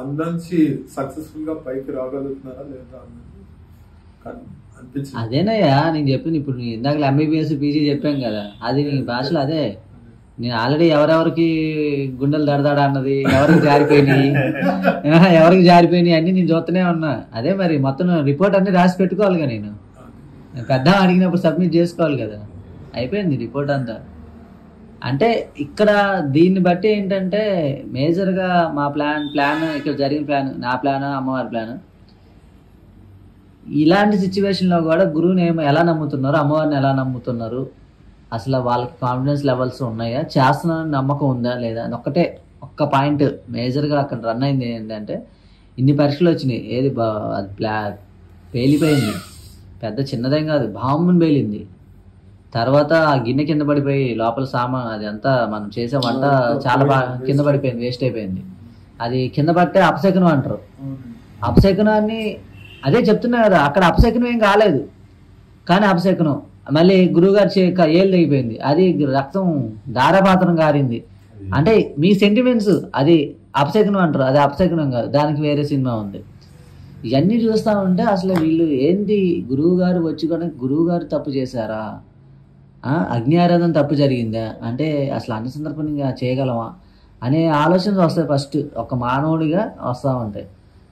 అందులోంచి సక్సెస్ఫుల్ గా పైకి రాగలుగుతున్నారా లేదా అన్నది అనిపించింది. అదేనయ్యా నేను చెప్పింది. ఇప్పుడు ఇందాక ఎంబీబీఎస్ పీజీ చెప్పాం కదా, అది నీ భాషలో అదే. నేను ఆల్రెడీ ఎవరెవరికి గుండెలు దడదాడ అన్నది, ఎవరికి జారిపోయినాయి అన్ని నేను చూస్తూనే ఉన్నా. అదే మరి మొత్తం రిపోర్ట్ అన్ని రాసి పెట్టుకోవాలిగా. నేను పెద్ద అడిగినప్పుడు సబ్మిట్ చేసుకోవాలి కదా. అయిపోయింది రిపోర్ట్ అంతా. అంటే ఇక్కడ దీన్ని బట్టి ఏంటంటే మేజర్గా మా ప్లాన్ ఇక్కడ జరిగిన ప్లాన్, నా ప్లాన్, అమ్మవారి ప్లాన్. ఇలాంటి సిచ్యువేషన్లో కూడా గురువుని ఎలా నమ్ముతున్నారు, అమ్మవారిని ఎలా నమ్ముతున్నారు, అసలు వాళ్ళకి కాన్ఫిడెన్స్ లెవెల్స్ ఉన్నాయా, చేస్తున్నారని నమ్మకం ఉందా లేదా అని ఒక్క పాయింట్ మేజర్గా అక్కడ రన్ అయింది. ఏంటంటే ఇన్ని పరీక్షలు వచ్చినాయి, ఏది అది పేలిపోయింది. పెద్ద చిన్నదేం కాదు, బాంబుని పేలింది. తర్వాత ఆ గిన్నె కింద పడిపోయి లోపల సామాన్ అది అంతా మనం చేసే వంట చాలా బాగా కింద పడిపోయింది, వేస్ట్ అయిపోయింది. అది కింద పడితే అపశకునం అంటారు. అపశకునాన్ని అదే చెప్తున్నా కదా, అక్కడ అపశకునం ఏం కాలేదు కానీ అపశకునం. మళ్ళీ గురువుగారు ఏళ్ళు తెగిపోయింది, అది రక్తం ధారాపాత్రం కారింది. అంటే మీ సెంటిమెంట్స్ అది అపశకునం అంటారు, అది అపశకునం కాదు, దానికి వేరే సినిమా ఉంది. ఇవన్నీ చూస్తూ ఉంటే అసలు వీళ్ళు ఏంటి, గురువు గారు వచ్చి కూడా గురువు గారు తప్పు చేశారా, అగ్ని తప్పు జరిగిందా, అంటే అసలు అన్ని సందర్భంగా చేయగలమా అనే ఆలోచనలు వస్తాయి. ఫస్ట్ ఒక మానవుడిగా వస్తూ ఉంటాయి.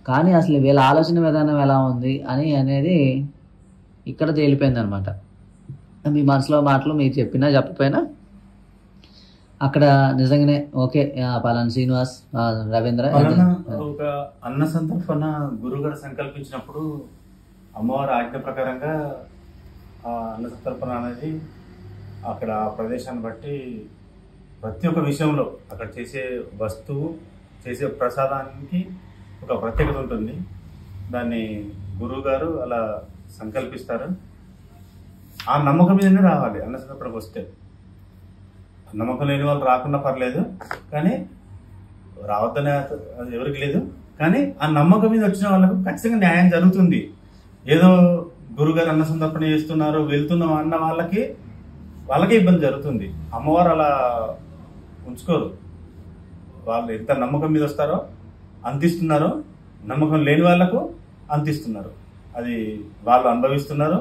కానీ అసలు వీళ్ళ ఆలోచన విధానం ఎలా ఉంది అనేది ఇక్కడ తేలిపోయింది అనమాట. మీ మనసులో మాటలు మీరు చెప్పినా చెప్పకపోయినా అక్కడ నిజంగానే ఓకే పలానా శ్రీనివాస్, రవీంద్ర ఒక అన్న సంతర్పణ గురుగారు సంకల్పించినప్పుడు అమ్మవారి ఆజ్ఞ ప్రకారంగా ఆ అన్న సంతర్పణ అనేది అక్కడ ప్రదేశాన్ని బట్టి ప్రతి ఒక్క విషయంలో అక్కడ చేసే వస్తువు, చేసే ప్రసాదానికి ఒక ప్రత్యేకత ఉంటుంది. దాన్ని గురువు గారు అలా సంకల్పిస్తారు. ఆ నమ్మకం మీదనే రావాలి అన్న సంతర్పణకు వస్తే. నమ్మకం లేని వాళ్ళు రాకుండా పర్లేదు, కానీ రావద్దనే ఎవరికి లేదు. కానీ ఆ నమ్మకం మీద వచ్చిన వాళ్ళకు ఖచ్చితంగా న్యాయం జరుగుతుంది. ఏదో గురుగారు అన్న సంతర్పణ చేస్తున్నారు వెళ్తున్నాం అన్న వాళ్ళకే ఇబ్బంది జరుగుతుంది. అమ్మవారు అలా ఉంచుకోరు. వాళ్ళు ఎంత నమ్మకం మీద వస్తారో అందిస్తున్నారో, నమ్మకం లేని వాళ్లకు అందిస్తున్నారు. అది వాళ్ళు అనుభవిస్తున్నారు.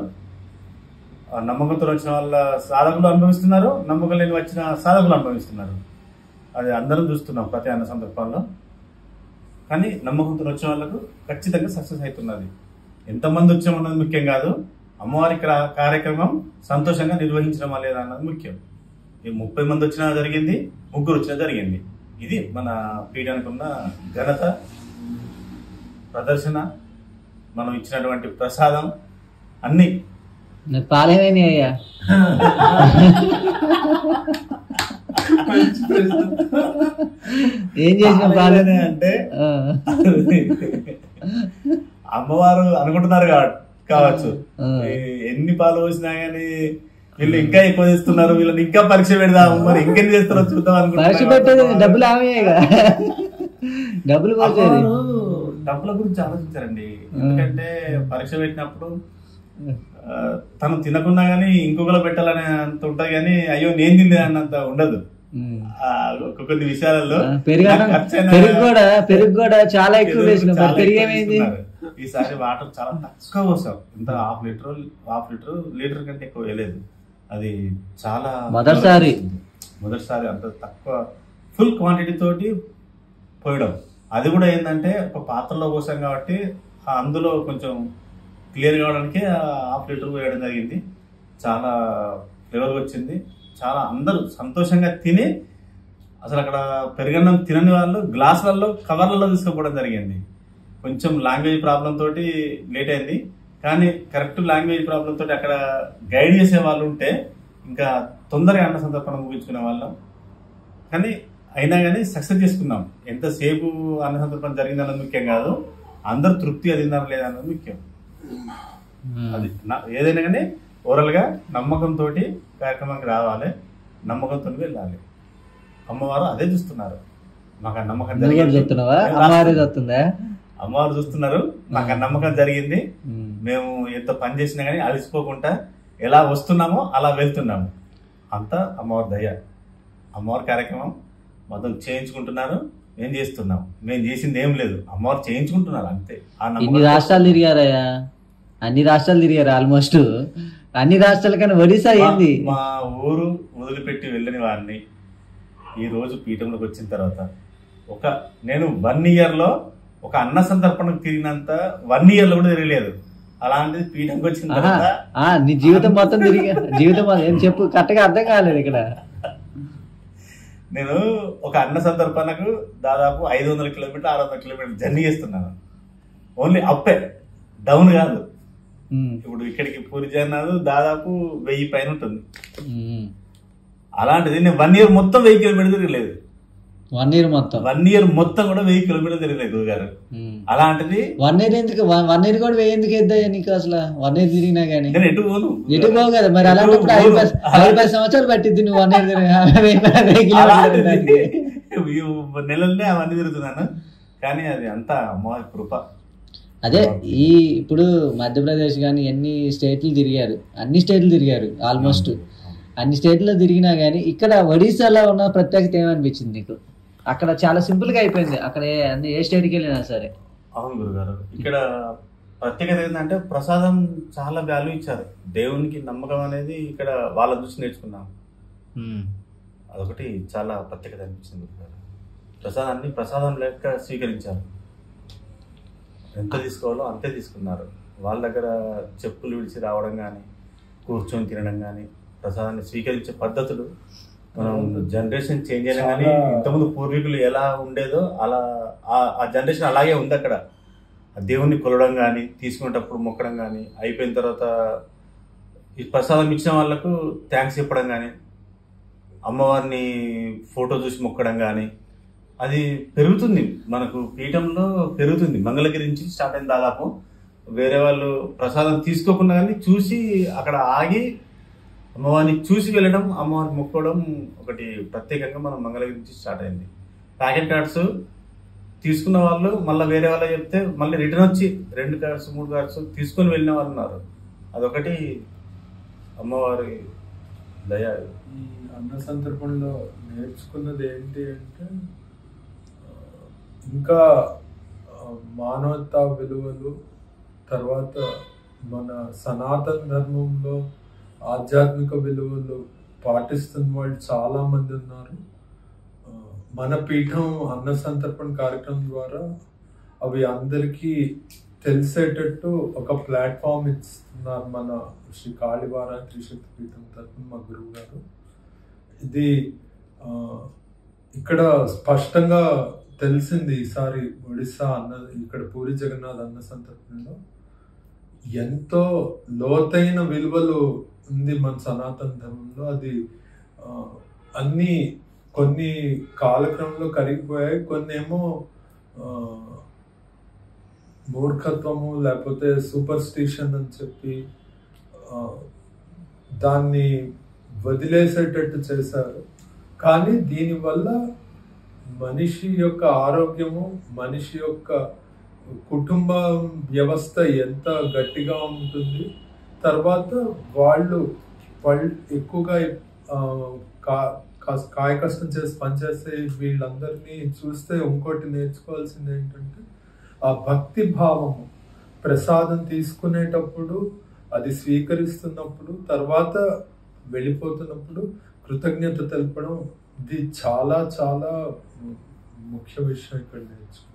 నమ్మకంతో వచ్చిన వాళ్ళ సాధకులు అనుభవిస్తున్నారు, నమ్మకం లేని వచ్చిన సాధకులు అనుభవిస్తున్నారు. అది అందరం చూస్తున్నాం ప్రతి అన్న సందర్భంలో. కానీ నమ్మకంతో వచ్చిన వాళ్ళకు ఖచ్చితంగా సక్సెస్ అవుతున్నది. ఎంతమంది వచ్చామన్నది ముఖ్యం కాదు, అమ్మవారి కార్యక్రమం సంతోషంగా నిర్వహించడం లేదా అన్నది ముఖ్యం. 30 మంది వచ్చినా జరిగింది, 3 వచ్చినా జరిగింది. ఇది మన పీఠానికి ఉన్న ఘనత, ప్రదర్శన, మనం ఇచ్చినటువంటి ప్రసాదం అన్ని పాలేమని అయ్యా. ఏం చేసిన పాలనే అంటే అమ్మవారు అనుకుంటున్నారు కావచ్చు, ఎన్ని పాలు పోసినా గానీ వీళ్ళు ఇంకా ఎక్కువ చేస్తున్నారు, వీళ్ళని ఇంకా పరీక్ష పెడదాం, మరి ఇంకెన్ని చేస్తారో చూద్దాం పరీక్ష పెట్టేది డబ్బులు ఆమెగా, డబ్బులు డబ్బుల గురించి ఆలోచించారండి. ఎందుకంటే పరీక్ష పెట్టినప్పుడు తను తినకున్నా గానీ ఇంకొకరు పెట్టాలని అంత ఉంటది, కానీ అయ్యో నేను తినలే అన్నంత ఉండదు. కొన్ని విషయాలలో పెరుగు కూడా చాలా ఎక్కువ వేసినాం, పెరిగేమైంది ఈసారి వాటర్ చాలా తక్కువ పోసాం. ఇంత హాఫ్ లీటర్ కంటే ఎక్కువ వేయలేదు. అది చాలా మొదటిసారి అంత తక్కువ ఫుల్ క్వాంటిటీ తోటి పోయడం. అది కూడా ఏంటంటే ఒక పాత్రలో పోసాం కాబట్టి అందులో కొంచెం క్లియర్ కావడానికి హాఫ్ లీటర్ వేయడం జరిగింది. చాలా ఫ్లేవర్ వచ్చింది. చాలా అందరూ సంతోషంగా తిని, అసలు అక్కడ పెరుగన్నం తినని వాళ్ళు గ్లాసులలో కవర్లలో తీసుకుపోవడం జరిగింది. కొంచెం లాంగ్వేజ్ ప్రాబ్లం తోటి లేట్ అయింది, కానీ కరెక్ట్ లాంగ్వేజ్ ప్రాబ్లం తోటి అక్కడ గైడ్ చేసే వాళ్ళు ఉంటే ఇంకా తొందరగా అన్న సందర్భం ముగించుకునే వాళ్ళం. కానీ అయినా కానీ సక్సెస్ చేసుకున్నాం. ఎంతసేపు అన్న సందర్భం జరిగిందన్నది ముఖ్యం కాదు, అందరు తృప్తిగా తిన్నారు లేదన్నది ముఖ్యం. అది ఏదైనా కానీ ఓవరాల్ గా నమ్మకంతో కార్యక్రమానికి రావాలి, నమ్మకంతో వెళ్ళాలి. అమ్మవారు అదే చూస్తున్నారు. మాకు ఆ నమ్మకం అమ్మవారు చూస్తున్నారు. మాకు ఆ నమ్మకం జరిగింది. మేము ఎంత పని చేసినా కానీ అలసిపోకుండా ఎలా వస్తున్నామో అలా వెళ్తున్నాము. అంతా అమ్మవారి దయ. అమ్మవారి కార్యక్రమం మొత్తం చేయించుకుంటున్నారు, మేము చేస్తున్నాం. మేము చేసింది ఏం లేదు, అమ్మవారు చేయించుకుంటున్నారు అంతే. అన్ని రాష్ట్రాలు తిరిగారు ఆల్మోస్ట్ అన్ని రాష్ట్రాల కన్నా ఒడిశా ఏంది. మా ఊరు వదిలిపెట్టి వెళ్ళని వారిని ఈ రోజు పీఠంలోకి వచ్చిన తర్వాత నేను 1 year లో ఒక అన్న సంతర్పణకు తిరిగినంత 1 year లో కూడా తిరగలేదు. అలాంటిది పీఠంకి వచ్చిన తర్వాత నీ జీవితం మొత్తం ఏం చెప్పు, కరెక్ట్గా అర్థం కాలేదు. ఇక్కడ నేను ఒక అన్న సంతర్పణకు దాదాపు 500 కిలోమీటర్లు 600 కిలోమీటర్లు జర్నీ చేస్తున్నాను. ఓన్లీ అప్పే, డౌన్ కాదు. ఇప్పుడు ఇక్కడికి పూరి జగన్నాథ్ దాదాపు 1000 పైన ఉంటుంది. అలాంటిది నేను 1 year మొత్తం 1000 కిలోమీటర్లు తిరగలేదు. 1 year మొత్తం కూడా 1000 కిలోమీటర్లు తిరగలేదు గురుగారు. అలాంటిది 1 year ఎందుకు 1 year కూడా ఎందుకు వేద్దాయా నీకు? అసలు 1 year తిరిగినా గానీ నేను ఎటు పోను కదా. మరి అలాంటప్పుడు 5-10 సంవత్సరాలు పట్టిద్ది నువ్వు 1 year నెలలనే అవన్నీ తిరుగుతున్నాను. కానీ అది అంతా అమ్మవారి కృప. అదే ఇప్పుడు మధ్యప్రదేశ్ కానీ అన్ని స్టేట్లు తిరిగారు, ఆల్మోస్ట్ అన్ని స్టేట్లో తిరిగినా కానీ ఇక్కడ ఒడిశాలో ఉన్న ప్రత్యేకత ఏమనిపించింది నీకు? అక్కడ చాలా సింపుల్ గా అయిపోయింది. అక్కడ ఏ స్టేట్కి వెళ్ళినా సరే. అవును గురుగారు, ఇక్కడ ప్రత్యేకత ఏంటంటే ప్రసాదం చాలా వాల్యూ ఇచ్చారు. దేవునికి నమ్మకం అనేది ఇక్కడ వాళ్ళ దృష్టి నేర్చుకున్నాం. అదొకటి చాలా ప్రత్యేకత అనిపించింది గురుగారు. ప్రసాదం లెక్క స్వీకరించారు. ఎంత తీసుకోవాలో అంతే తీసుకున్నారు. వాళ్ళ దగ్గర చెప్పులు విడిచి రావడం కానీ, కూర్చొని తినడం కానీ, ప్రసాదాన్ని స్వీకరించే పద్ధతులు మనం జనరేషన్ చేంజ్ అయినా కానీ ఇంతకుముందు పూర్వీకులు ఎలా ఉండేదో అలా ఆ జనరేషన్ అలాగే ఉంది. అక్కడ దేవుణ్ణి కొలవడం కానీ, తీసుకునేటప్పుడు మొక్కడం కానీ, అయిపోయిన తర్వాత ఈ ప్రసాదం ఇచ్చిన వాళ్ళకు థ్యాంక్స్ చెప్పడం కానీ, అమ్మవారిని ఫోటో చూసి మొక్కడం కానీ, అది పెరుగుతుంది. మనకు పీఠంలో పెరుగుతుంది. మంగళగిరి నుంచి స్టార్ట్ అయింది. దాదాపు వేరే వాళ్ళు ప్రసాదం తీసుకోకుండా కానీ చూసి అక్కడ ఆగి అమ్మవారిని చూసి వెళ్ళడం, అమ్మవారిని మొక్కడం ఒకటి ప్రత్యేకంగా మనం మంగళగిరి నుంచి స్టార్ట్ అయింది. ప్యాకెట్ కార్డ్స్ తీసుకున్న వాళ్ళు మళ్ళీ వేరే వాళ్ళు చెప్తే మళ్ళీ రిటర్న్ వచ్చి 2 కార్డ్స్ 3 కార్డ్స్ తీసుకొని వెళ్ళిన వాళ్ళు ఉన్నారు. అదొకటి అమ్మవారి దయ. ఈ అన్న సందర్భంలో నేర్చుకున్నది ఏంటి అంటే ఇంకా మానవతా విలువలు, తర్వాత మన సనాతన ధర్మంలో ఆధ్యాత్మిక విలువలు పాటిస్తున్న వాళ్ళు చాలా మంది ఉన్నారు. మన పీఠం అన్న సంతర్పణ కార్యక్రమం ద్వారా అవి అందరికీ తెలిసేటట్టు ఒక ప్లాట్ఫామ్ ఇస్తున్నారు మన శ్రీ కాళీవార త్రిశక్తి పీఠం తరఫున మా గురువు గారు. ఇది ఇక్కడ స్పష్టంగా తెలిసింది. ఈసారి ఒడిశా ఇక్కడ పూరి జగన్నాథ్ అన్న సంతర్పణలో ఎంతో లోతైన విలువలు ఉంది మన సనాతన ధర్మంలో. అది అన్ని కొన్ని కాలక్రమంలో కరిగిపోయాయి, కొన్ని ఏమో మూర్ఖత్వము లేకపోతే సూపర్ స్టిషన్ అని చెప్పి దాన్ని వదిలేసేటట్టు చేశారు. కానీ దీనివల్ల మనిషి యొక్క ఆరోగ్యము, మనిషి యొక్క కుటుంబ వ్యవస్థ ఎంత గట్టిగా ఉంటుంది. తర్వాత వాళ్ళు ఎక్కువగా కాయ కష్టం చేసి పనిచేసే వీళ్ళందరినీ చూస్తే ఇంకోటి నేర్చుకోవాల్సింది ఏంటంటే ఆ భక్తి భావము, ప్రసాదం తీసుకునేటప్పుడు, అది స్వీకరిస్తున్నప్పుడు, తర్వాత వెళ్ళిపోతున్నప్పుడు కృతజ్ఞత తెలపడం, ఇది చాలా చాలా ముఖ్య విషయం ఇక్కడ నేర్చుకున్నాను.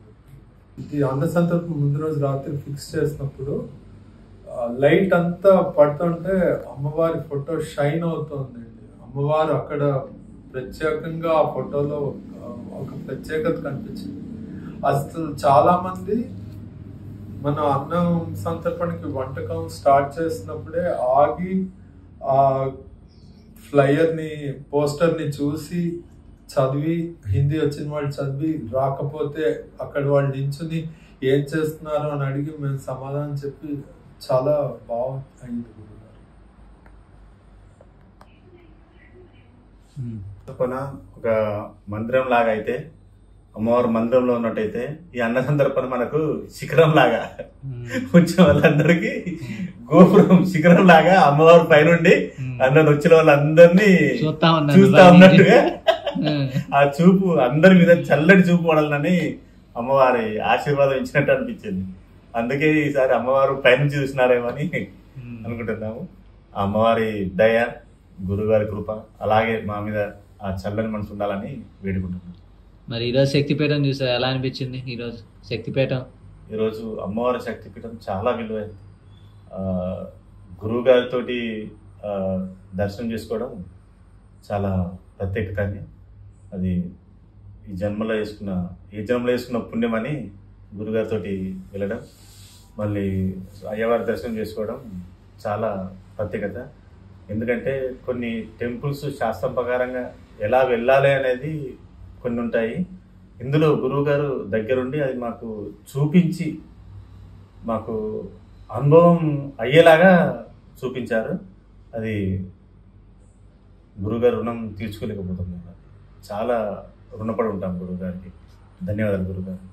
ఇది అన్న సంతర్పణ ముందు రోజు రాత్రి ఫిక్స్ చేసినప్పుడు లైట్ అంతా పడుతుంటే అమ్మవారి ఫోటో షైన్ అవుతుందండి. అమ్మవారు అక్కడ ప్రత్యేకంగా ఆ ఫోటోలో ఒక ప్రత్యేకత కనిపించింది. అసలు చాలా మంది మన అన్నం సంతర్పణకి వంటకం స్టార్ట్ చేసినప్పుడే ఆగి ఆ ఫ్లయర్ ని, పోస్టర్ ని చూసి చదివి, హిందీ వచ్చిన వాళ్ళు చదివి, రాకపోతే అక్కడ వాళ్ళు నించుని ఏం చేస్తున్నారు అని అడిగి మేము సమాధానం చెప్పి చాలా బాగా అయింది గురుగారు. ఒక మందిరం లాగా అయితే, అమ్మవారు మందిరంలో ఉన్నట్టయితే, ఈ అన్న సందర్భం మనకు శిఖరం లాగా వచ్చిన వాళ్ళందరికీ గోపురం శిఖరం లాగా అమ్మవారి పైనుండి అందరు వచ్చిన వాళ్ళందరినీ చూస్తా ఉన్నట్టుగా ఆ చూపు అందరి మీద చల్లటి చూపు పడాలని అమ్మవారి ఆశీర్వాదం ఇచ్చినట్టు అనిపించింది. అందుకే ఈసారి అమ్మవారు పైనుంచి చూసినారేమో అని అనుకుంటున్నాము. ఆ అమ్మవారి దయ, గురుగారి కృప అలాగే మా మీద ఆ చల్లని మనసు ఉండాలని వేడుకుంటున్నాం. మరి ఈరోజు శక్తిపీఠం చూసారు, ఎలా అనిపించింది? ఈరోజు శక్తిపీఠం, ఈరోజు అమ్మవారి శక్తిపీఠం చాలా విలువైంది. గురువు గారితో దర్శనం చేసుకోవడం చాలా ప్రత్యేకత. అది ఈ జన్మలో వేసుకున్న పుణ్యం అని గురుగారితో వెళ్ళడం, మళ్ళీ అయ్యవారి దర్శనం చేసుకోవడం చాలా ప్రత్యేకత. ఎందుకంటే కొన్ని టెంపుల్స్ శాస్త్రం ప్రకారంగా ఎలా వెళ్ళాలి అనేది కొన్ని ఉంటాయి. ఇందులో గురువుగారు దగ్గరుండి అది మాకు చూపించి, మాకు అనుభవం అయ్యేలాగా చూపించారు. అది గురువుగారు రుణం తీర్చుకోలేకపోతున్నాం. చాలా రుణపడి ఉంటాం గురువుగారికి. ధన్యవాదాలు గురువుగారు.